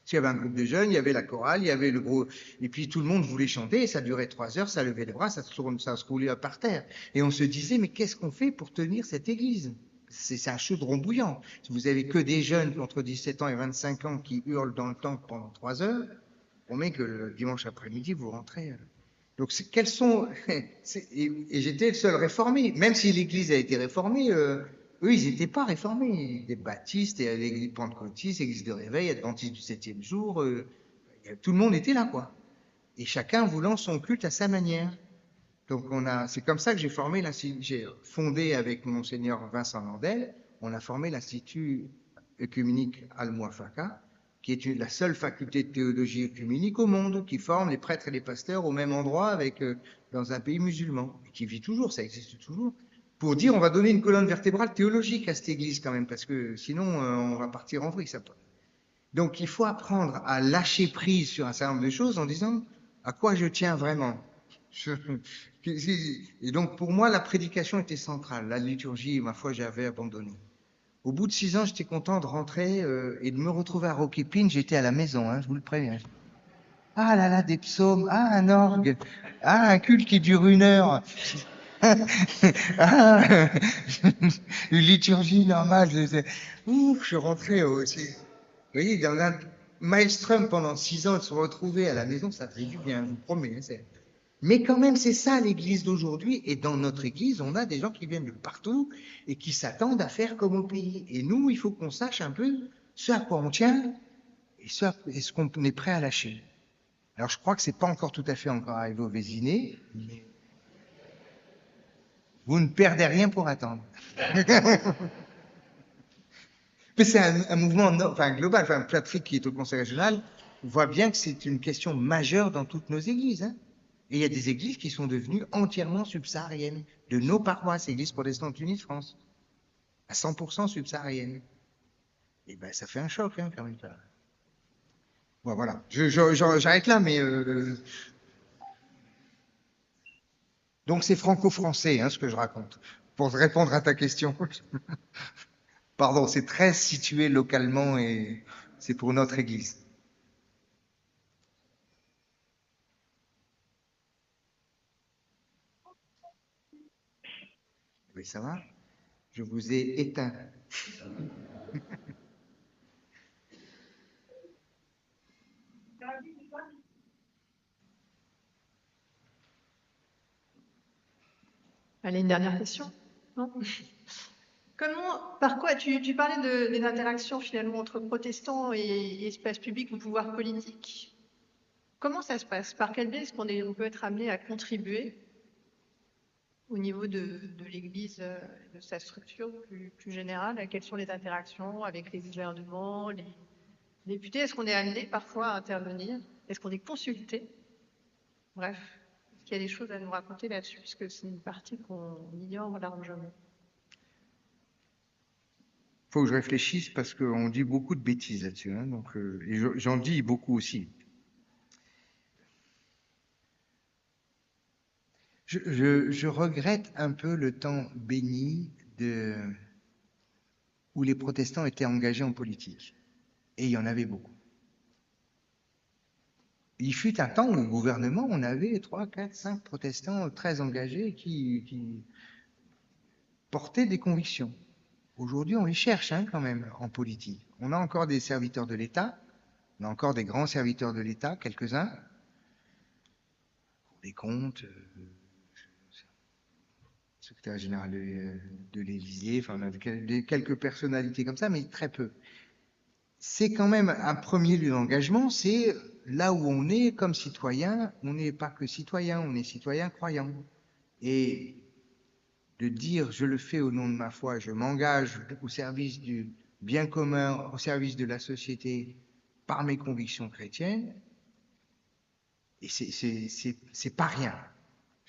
S'il y avait un groupe de jeunes, il y avait la chorale, il y avait le gros. Et puis tout le monde voulait chanter, et ça durait 3 heures, ça levait les bras, ça se roulait par terre. Et on se disait, mais qu'est-ce qu'on fait pour tenir cette église? C'est un chaudron bouillant. Si vous avez que des jeunes entre 17 ans et 25 ans qui hurlent dans le temple pendant 3 heures, on met que le dimanche après-midi, vous rentrez. Donc, quels sont. Et j'étais le seul réformé, même si l'église a été réformée. Eux, ils n'étaient pas réformés. Des baptistes, et l'église pentecôtiste, l'église de réveil, adventiste du 7e jour, tout le monde était là, quoi. Et chacun voulant son culte à sa manière. Donc c'est comme ça que j'ai fondé avec monseigneur Vincent Landel, on a formé l'Institut œcuménique Al-Muwafaqa, qui est la seule faculté de théologie œcuménique au monde, qui forme les prêtres et les pasteurs au même endroit dans un pays musulman, et qui vit toujours, ça existe toujours. Pour dire, on va donner une colonne vertébrale théologique à cette église quand même, parce que sinon, on va partir en vrille. Donc, il faut apprendre à lâcher prise sur un certain nombre de choses en disant à quoi je tiens vraiment. Et donc, pour moi, la prédication était centrale. La liturgie, ma foi, j'avais abandonné. Au bout de 6 ans, j'étais content de rentrer et de me retrouver à Rocky Pin. J'étais à la maison, hein, je vous le préviens. Ah là là, des psaumes, ah un orgue, ah un culte qui dure 1 heure. Ah, une liturgie normale. Je suis rentré aussi. Vous voyez, dans un maelstrom pendant 6 ans, de se retrouver à la maison, ça fait du bien, je vous promets. Mais quand même, c'est ça l'église d'aujourd'hui. Et dans notre église, on a des gens qui viennent de partout et qui s'attendent à faire comme au pays. Et nous, il faut qu'on sache un peu ce à quoi on tient et ce qu'on est prêt à lâcher. Alors, je crois que c'est pas encore tout à fait encore arrivé au Vésiné, mais vous ne perdez rien pour attendre. Mais c'est un mouvement global. Patrick, qui est au conseil régional, voit bien que c'est une question majeure dans toutes nos églises. Hein. Et il y a des églises qui sont devenues entièrement subsahariennes, de nos paroisses, Église protestante unie de France, à 100% subsahariennes. Et ben, ça fait un choc, hein, quand même. Bon, voilà. J'arrête là, mais donc c'est franco-français, hein, ce que je raconte, pour répondre à ta question. Pardon, c'est très situé localement et c'est pour notre église. Oui, ça va? Je vous ai éteint. Allez, une dernière question? Non? Par quoi, tu parlais des interactions finalement entre protestants et espace public ou pouvoir politique. Comment ça se passe? Par quel biais est-ce on peut être amené à contribuer au niveau de l'Église, de sa structure plus générale? Quelles sont les interactions avec les gouvernements, les députés? Est-ce qu'on est amené parfois à intervenir? Est-ce qu'on est consulté? Bref, est-ce qu'il y a des choses à nous raconter là-dessus, puisque c'est une partie qu'on ignore largement. Faut que je réfléchisse parce qu'on dit beaucoup de bêtises là-dessus, hein, donc et j'en dis beaucoup aussi. Je regrette un peu le temps béni où les protestants étaient engagés en politique, et il y en avait beaucoup. Il fut un temps où au gouvernement, on avait 3, 4, 5 protestants très engagés qui portaient des convictions. Aujourd'hui, on les cherche quand même en politique. On a encore des serviteurs de l'État, on a encore des grands serviteurs de l'État, quelques-uns, des comptes, secrétaire général de l'Élysée, enfin on a quelques personnalités comme ça, mais très peu. C'est quand même un premier lieu d'engagement, c'est là où on est comme citoyen, on n'est pas que citoyen, on est citoyen croyant. Et de dire je le fais au nom de ma foi, je m'engage au service du bien commun, au service de la société par mes convictions chrétiennes, et c'est pas rien.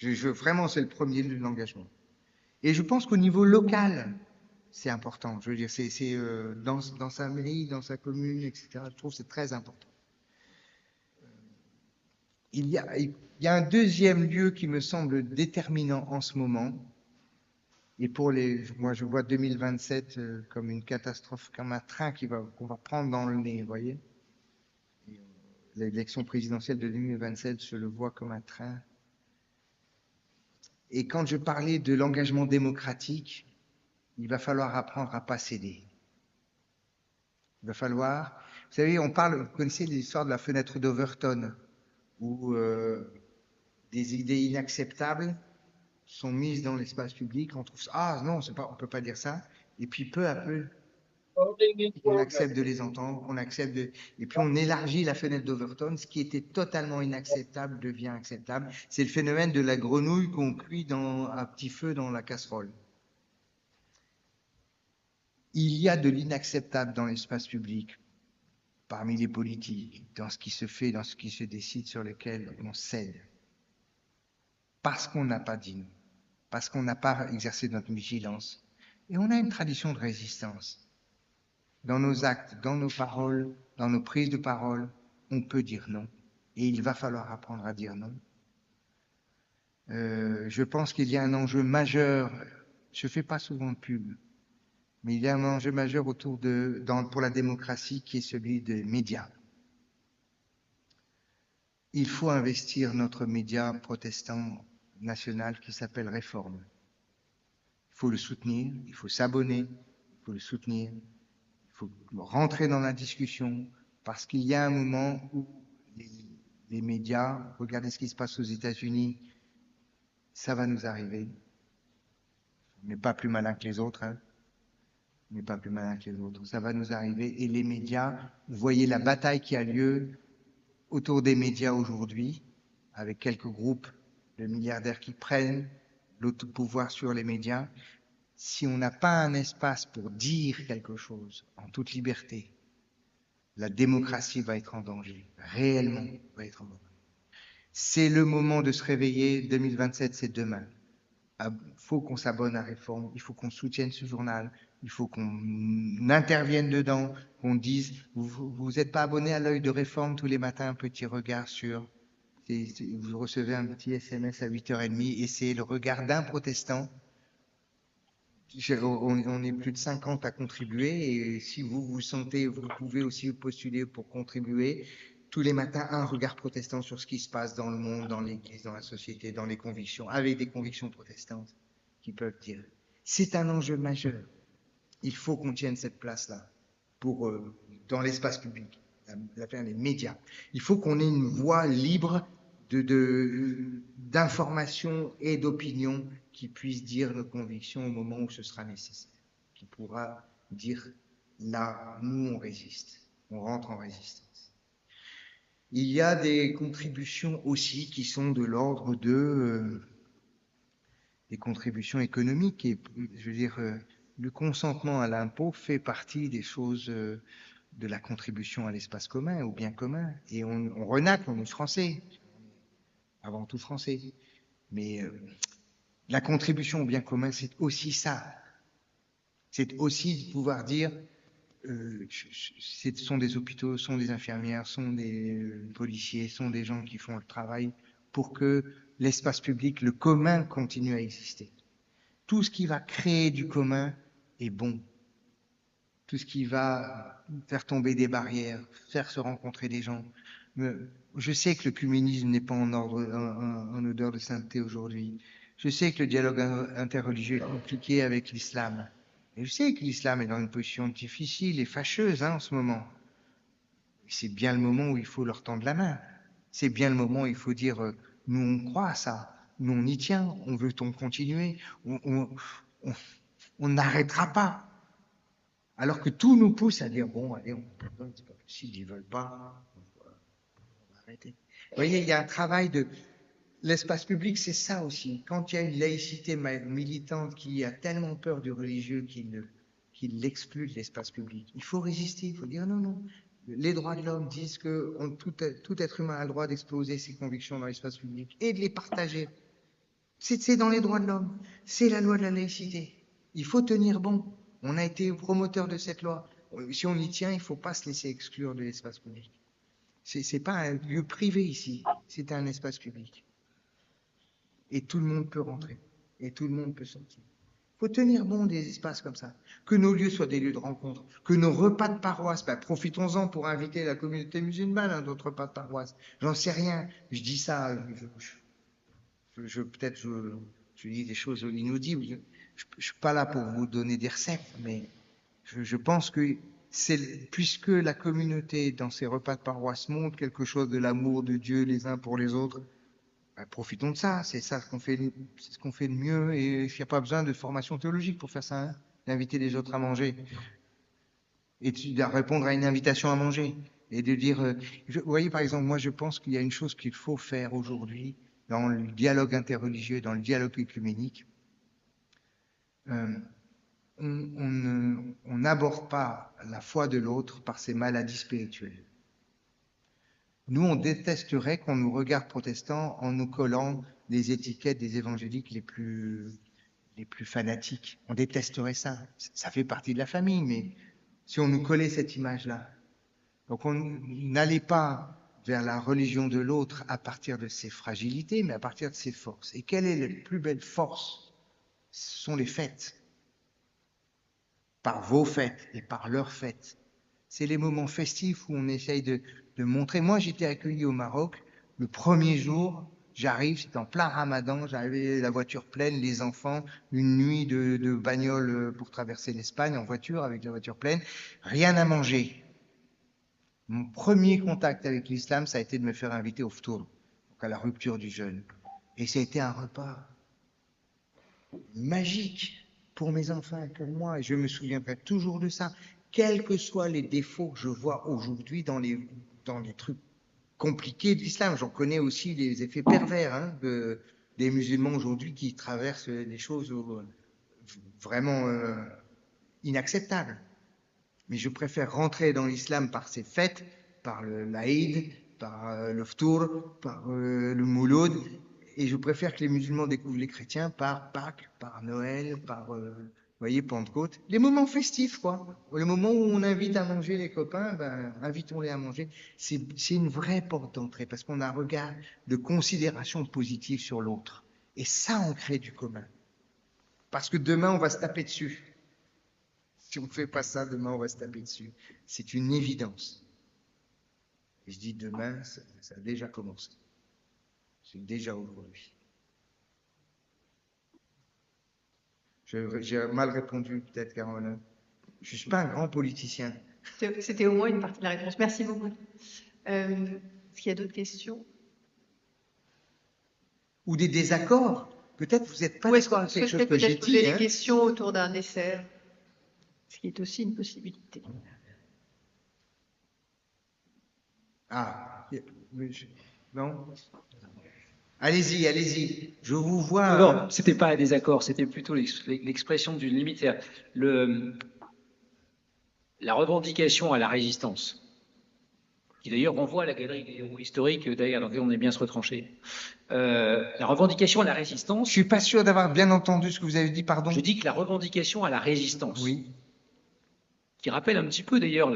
Vraiment, c'est le premier lieu d'engagement. Et je pense qu'au niveau local, c'est important. Je veux dire, c'est dans sa mairie, dans sa commune, etc. Je trouve que c'est très important. Il y a un deuxième lieu qui me semble déterminant en ce moment. Et moi, je vois 2027 comme une catastrophe, comme un train qu'on va prendre dans le nez, vous voyez. L'élection présidentielle de 2027, je le vois comme un train. Et quand je parlais de l'engagement démocratique, il va falloir apprendre à pas céder. Il va falloir, vous savez, vous connaissez l'histoire de la fenêtre d'Overton, où des idées inacceptables sont mises dans l'espace public. On trouve ça, ah non, on peut pas dire ça. Et puis peu à peu, on accepte de les entendre, et puis on élargit la fenêtre d'Overton. Ce qui était totalement inacceptable devient acceptable. C'est le phénomène de la grenouille qu'on cuit à petit feu dans la casserole. Il y a de l'inacceptable dans l'espace public, parmi les politiques, dans ce qui se fait, dans ce qui se décide, sur lequel on cède. Parce qu'on n'a pas dit non, parce qu'on n'a pas exercé notre vigilance. Et on a une tradition de résistance. Dans nos actes, dans nos paroles, dans nos prises de parole, on peut dire non. Et il va falloir apprendre à dire non. Je pense qu'il y a un enjeu majeur, je ne fais pas souvent de pub, mais il y a un enjeu majeur pour la démocratie qui est celui des médias. Il faut investir notre média protestant national qui s'appelle Réforme. Il faut le soutenir, il faut s'abonner, il faut le soutenir, il faut rentrer dans la discussion, parce qu'il y a un moment où les médias, regardez ce qui se passe aux États-Unis, ça va nous arriver. On n'est pas plus malin que les autres, hein. On n'est pas plus malin que les autres. Ça va nous arriver. Et les médias, vous voyez la bataille qui a lieu autour des médias aujourd'hui, avec quelques groupes de milliardaires qui prennent l'autopouvoir sur les médias. Si on n'a pas un espace pour dire quelque chose en toute liberté, la démocratie va être en danger, réellement va être en danger. C'est le moment de se réveiller. 2027, c'est demain. Il faut qu'on s'abonne à Réforme, il faut qu'on soutienne ce journal, il faut qu'on intervienne dedans, qu'on dise, vous n'êtes pas abonné à l'œil de Réforme tous les matins, un petit regard vous recevez un petit SMS à 8h30 et c'est le regard d'un protestant. On est plus de 50 à contribuer et si vous vous sentez, vous pouvez aussi postuler pour contribuer. Tous les matins, un regard protestant sur ce qui se passe dans le monde, dans l'Église, dans la société, dans les convictions, avec des convictions protestantes qui peuvent dire. C'est un enjeu majeur. Il faut qu'on tienne cette place-là dans l'espace public. les médias. Il faut qu'on ait une voix libre d'information et d'opinion qui puisse dire nos convictions au moment où ce sera nécessaire, qui pourra dire là, nous on résiste, on rentre en résistance. Il y a des contributions aussi qui sont de l'ordre des contributions économiques et je veux dire le consentement à l'impôt fait partie des choses de la contribution à l'espace commun, au bien commun. Et on renacle, on est français, avant tout français. Mais la contribution au bien commun, c'est aussi ça. C'est aussi de pouvoir dire, ce sont des hôpitaux, sont des infirmières, sont des policiers, sont des gens qui font le travail pour que l'espace public, le commun, continue à exister. Tout ce qui va créer du commun est bon. Tout ce qui va faire tomber des barrières, faire se rencontrer des gens. Je sais que le communisme n'est pas en odeur de sainteté aujourd'hui. Je sais que le dialogue interreligieux est compliqué avec l'islam. Et je sais que l'islam est dans une position difficile et fâcheuse en ce moment. C'est bien le moment où il faut leur tendre la main. C'est bien le moment où il faut dire nous on croit à ça, nous on y tient, on veut continuer, on n'arrêtera pas. Alors que tout nous pousse à dire bon, allez, c'est pas possible, ils veulent pas, on va arrêter. Vous voyez, il y a un travail de l'espace public, c'est ça aussi. Quand il y a une laïcité militante qui a tellement peur du religieux qu'il l'exclut de l'espace public, il faut résister, il faut dire non, non. Les droits de l'homme disent que tout être humain a le droit d'exposer ses convictions dans l'espace public et de les partager. C'est dans les droits de l'homme. C'est la loi de la laïcité. Il faut tenir bon. On a été promoteur de cette loi. Si on y tient, il ne faut pas se laisser exclure de l'espace public. C'est pas un lieu privé ici, c'est un espace public. Et tout le monde peut rentrer. Et tout le monde peut sortir. Il faut tenir bon des espaces comme ça. Que nos lieux soient des lieux de rencontre. Que nos repas de paroisse, profitons-en pour inviter la communauté musulmane à d'autres repas de paroisse. J'en sais rien. Je dis ça, peut-être je dis des choses inaudibles. Je ne suis pas là pour vous donner des recettes, mais je pense que puisque la communauté dans ces repas de paroisse montre quelque chose de l'amour de Dieu les uns pour les autres, profitons de ça. C'est ça ce qu'on fait de mieux et il n'y a pas besoin de formation théologique pour faire ça, hein, d'inviter les autres à manger et de répondre à une invitation à manger et de dire, vous voyez par exemple, moi je pense qu'il y a une chose qu'il faut faire aujourd'hui dans le dialogue interreligieux, dans le dialogue œcuménique. On n'aborde pas la foi de l'autre par ses maladies spirituelles. Nous, on détesterait qu'on nous regarde protestants en nous collant des étiquettes des évangéliques les plus fanatiques. On détesterait ça. Ça fait partie de la famille, mais si on nous collait cette image-là. Donc, n'allez pas vers la religion de l'autre à partir de ses fragilités, mais à partir de ses forces. Et quelle est la plus belle force? Ce sont les fêtes. Par vos fêtes et par leurs fêtes. C'est les moments festifs où on essaye de montrer. Moi, j'étais accueilli au Maroc. Le premier jour, j'arrive, c'est en plein Ramadan, j'avais la voiture pleine, les enfants, une nuit de bagnole pour traverser l'Espagne en voiture, avec la voiture pleine, rien à manger. Mon premier contact avec l'islam, ça a été de me faire inviter au ftour, donc à la rupture du jeûne. Et ça a été un repas magique pour mes enfants, pour moi, et je me souviendrai toujours de ça, quels que soient les défauts que je vois aujourd'hui dans les trucs compliqués de l'islam. J'en connais aussi les effets pervers des musulmans aujourd'hui qui traversent des choses vraiment inacceptables. Mais je préfère rentrer dans l'islam par ses fêtes, par l'Aïd, par le Ftour, par le Mouloud, et je préfère que les musulmans découvrent les chrétiens par Pâques, par Noël, par, voyez, Pentecôte. Les moments festifs, quoi. Le moment où on invite à manger les copains, invitons-les à manger. C'est une vraie porte d'entrée, parce qu'on a un regard de considération positive sur l'autre. Et ça, on crée du commun. Parce que demain, on va se taper dessus. Si on ne fait pas ça, demain, on va se taper dessus. C'est une évidence. Et je dis demain, ça a déjà commencé. C'est déjà aujourd'hui. J'ai mal répondu, peut-être, Caroline. Je ne suis pas un grand politicien. C'était au moins une partie de la réponse. Merci beaucoup. Est-ce qu'il y a d'autres questions? Ou des désaccords. Peut-être vous n'êtes pas Ou est-ce d'accord avec que quelque je chose peux que j'ai peut-être poser dit. des questions autour d'un dessert? Ce qui est aussi une possibilité. Ah, non. Allez-y, allez-y. Je vous vois. Non, c'était pas un désaccord, c'était plutôt l'expression d'une limite. C'est-à-dire la revendication à la résistance, qui d'ailleurs renvoie à la galerie des héros historiques, d'ailleurs, dans laquelle on est bien se retrancher. La revendication à la résistance. Je suis pas sûr d'avoir bien entendu ce que vous avez dit, pardon. Je dis que la revendication à la résistance. Oui. Qui rappelle un petit peu d'ailleurs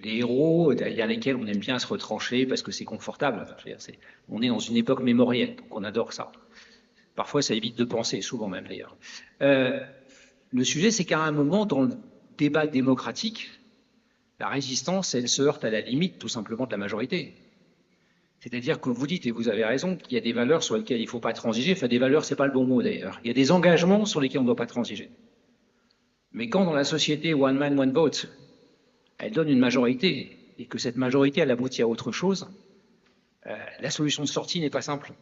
les héros derrière lesquels on aime bien se retrancher parce que c'est confortable. Enfin, on est dans une époque mémorielle, donc on adore ça. Parfois, ça évite de penser, souvent même d'ailleurs. Le sujet, c'est qu'à un moment, dans le débat démocratique, la résistance, elle se heurte à la limite tout simplement de la majorité. C'est-à-dire que vous dites, et vous avez raison, qu'il y a des valeurs sur lesquelles il ne faut pas transiger. Enfin, des valeurs, c'est pas le bon mot d'ailleurs. Il y a des engagements sur lesquels on ne doit pas transiger. Mais quand dans la société one man, one vote, elle donne une majorité, et que cette majorité, elle aboutit à autre chose, la solution de sortie n'est pas simple.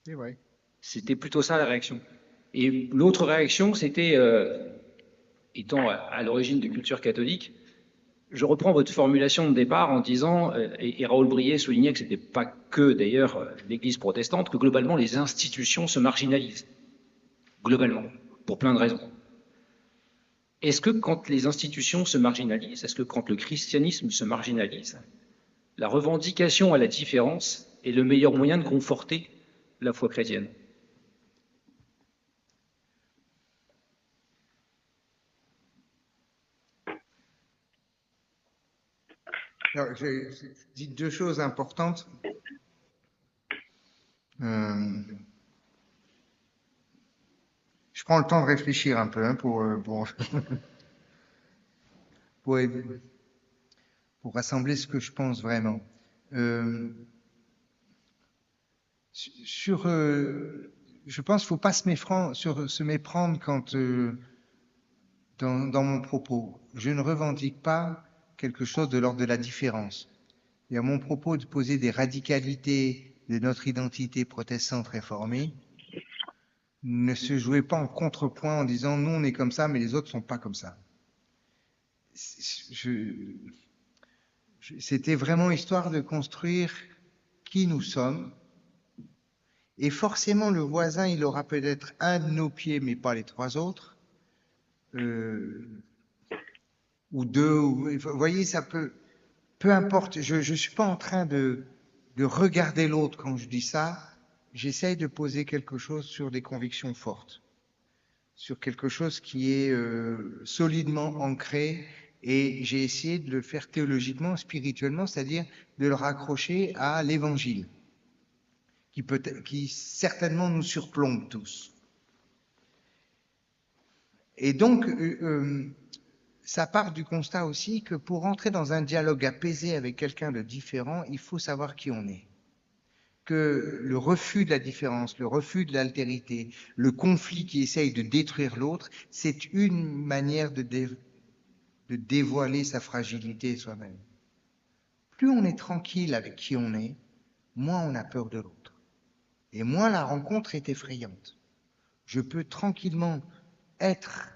C'est vrai. C'était plutôt ça la réaction. Et l'autre réaction, c'était, étant à l'origine de culture catholique, je reprends votre formulation de départ en disant, et Raoul Brié soulignait que ce n'était pas que d'ailleurs l'Église protestante, que globalement les institutions se marginalisent. Globalement, pour plein de raisons. Est-ce que quand les institutions se marginalisent, est-ce que quand le christianisme se marginalise, la revendication à la différence est le meilleur moyen de conforter la foi chrétienne? Alors, j'ai dit deux choses importantes. Je prends le temps de réfléchir un peu pour rassembler ce que je pense vraiment. Je pense qu'il ne faut pas se méprendre quand, dans mon propos, je ne revendique pas quelque chose de l'ordre de la différence. Et à mon propos de poser des radicalités de notre identité protestante réformée, ne se jouez pas en contrepoint en disant nous on est comme ça mais les autres sont pas comme ça. C'était vraiment histoire de construire qui nous sommes. Et forcément le voisin il aura peut-être un de nos pieds mais pas les trois autres. Ou deux, vous voyez ça peu importe, je suis pas en train de regarder l'autre quand je dis ça. J'essaye de poser quelque chose sur des convictions fortes, sur quelque chose qui est solidement ancré, et j'ai essayé de le faire théologiquement, spirituellement, c'est-à-dire de le raccrocher à l'Évangile, qui certainement nous surplombe tous. Et donc, ça part du constat aussi que pour entrer dans un dialogue apaisé avec quelqu'un de différent, il faut savoir qui on est. Que le refus de la différence, le refus de l'altérité, le conflit qui essaye de détruire l'autre, c'est une manière de dévoiler sa fragilité soi-même. Plus on est tranquille avec qui on est, moins on a peur de l'autre. Et moins la rencontre est effrayante. Je peux tranquillement être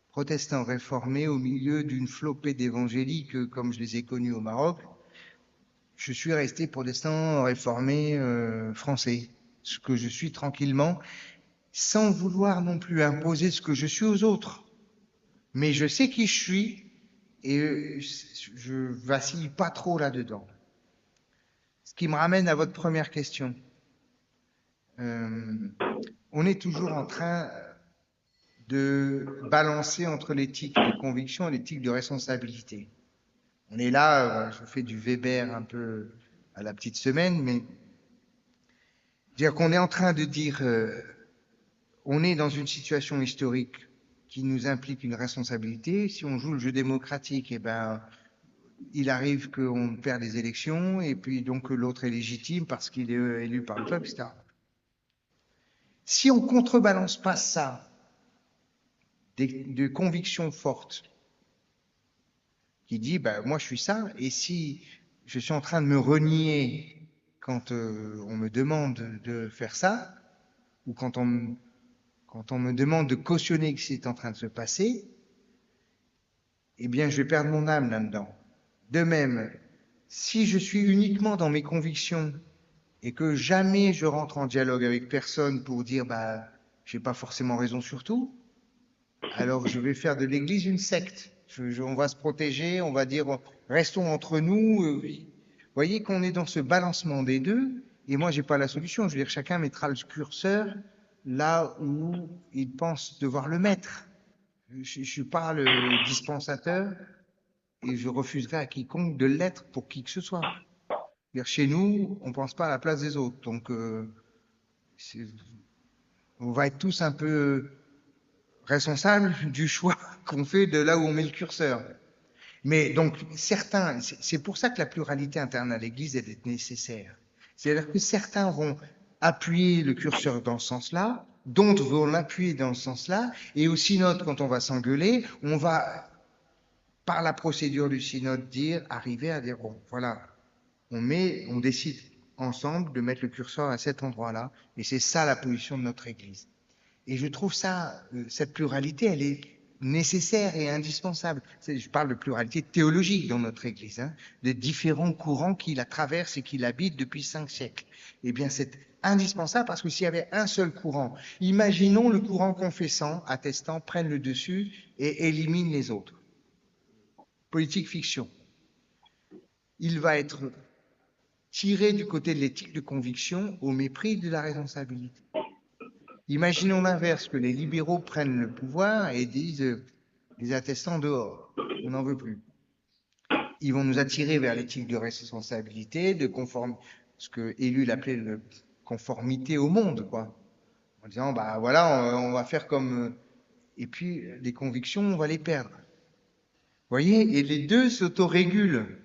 protestant réformé au milieu d'une flopée d'évangéliques comme je les ai connus au Maroc. Je suis resté protestant réformé français, ce que je suis tranquillement, sans vouloir non plus imposer ce que je suis aux autres. Mais je sais qui je suis et je vacille pas trop là-dedans. Ce qui me ramène à votre première question. On est toujours en train de balancer entre l'éthique de conviction et l'éthique de responsabilité. On est là, je fais du Weber un peu à la petite semaine, mais dire qu'on est en train de dire, on est dans une situation historique qui nous implique une responsabilité. Si on joue le jeu démocratique, eh ben, il arrive qu'on perd des élections et puis donc l'autre est légitime parce qu'il est élu par le peuple, etc. Si on contrebalance pas ça de convictions fortes, qui dit, bah, moi je suis ça, et si je suis en train de me renier quand on me demande de faire ça, ou quand on me demande de cautionner que c'est en train de se passer, eh bien je vais perdre mon âme là-dedans. De même, si je suis uniquement dans mes convictions et que jamais je rentre en dialogue avec personne pour dire bah j'ai pas forcément raison sur tout, alors je vais faire de l'Église une secte. On va se protéger, on va dire restons entre nous. Vous voyez qu'on est dans ce balancement des deux, et moi j'ai pas la solution. Je veux dire, chacun mettra le curseur là où il pense devoir le mettre. Je suis pas le dispensateur et je refuserai à quiconque de l'être pour qui que ce soit. Chez nous, on pense pas à la place des autres, donc on va être tous un peu responsables du choix qu'on fait de là où on met le curseur. Mais donc certains, c'est pour ça que la pluralité interne à l'Église elle est nécessaire. C'est-à-dire que certains vont appuyer le curseur dans ce sens-là, d'autres vont l'appuyer dans ce sens-là, et au synode, quand on va s'engueuler, on va, par la procédure du synode, arriver à dire, bon, voilà, on décide ensemble de mettre le curseur à cet endroit-là, et c'est ça la position de notre Église. Et je trouve ça, cette pluralité, elle est nécessaire et indispensable. Je parle de pluralité théologique dans notre Église, hein, des différents courants qui la traversent et qui l'habitent depuis 5 siècles. Eh bien, c'est indispensable parce que s'il y avait un seul courant, imaginons le courant confessant, attestant, prenne le dessus et élimine les autres. Politique fiction. Il va être tiré du côté de l'éthique de conviction au mépris de la responsabilité. Imaginons l'inverse, que les libéraux prennent le pouvoir et disent les attestants dehors, on n'en veut plus. Ils vont nous attirer vers l'éthique de responsabilité, de ce que Ellul appelait la conformité au monde, quoi. En disant, bah voilà, on va faire comme. Et puis les convictions, on va les perdre. Vous voyez, et les deux s'autorégulent.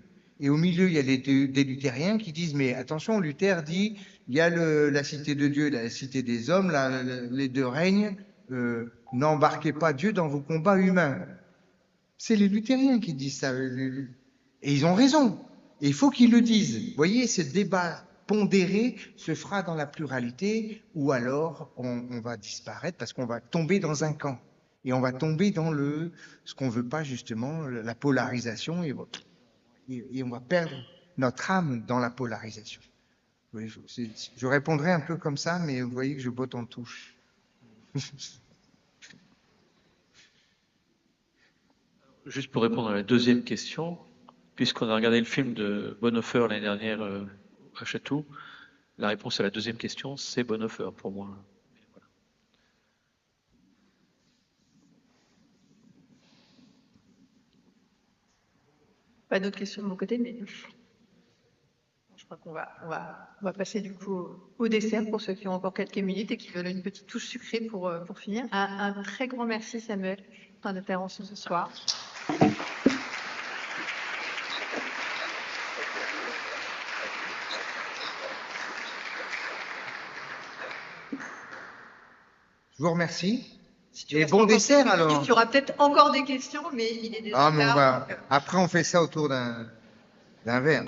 Et au milieu, il y a des luthériens qui disent, mais attention, Luther dit, il y a la cité de Dieu et la cité des hommes, les deux règnent, n'embarquez pas Dieu dans vos combats humains. C'est les luthériens qui disent ça. Et ils ont raison. Et il faut qu'ils le disent. Vous voyez, ce débat pondéré se fera dans la pluralité, ou alors on va disparaître parce qu'on va tomber dans un camp. Et on va tomber dans ce qu'on veut pas justement, la polarisation, et on va perdre notre âme dans la polarisation. Je répondrai un peu comme ça, mais vous voyez que je botte en touche. Juste pour répondre à la deuxième question, puisqu'on a regardé le film de Bonhoeffer l'année dernière à Chatou, la réponse à la deuxième question, c'est Bonhoeffer pour moi. Voilà. Pas d'autres questions de mon côté, mais je crois qu'on va passer du coup au dessert pour ceux qui ont encore quelques minutes et qui veulent une petite touche sucrée pour finir. Un très grand merci Samuel pour ton intervention ce soir. Je vous remercie. Si et bon dessert alors. Il y aura peut-être encore des questions, mais il est déjà tard. Après on fait ça autour d'un verre.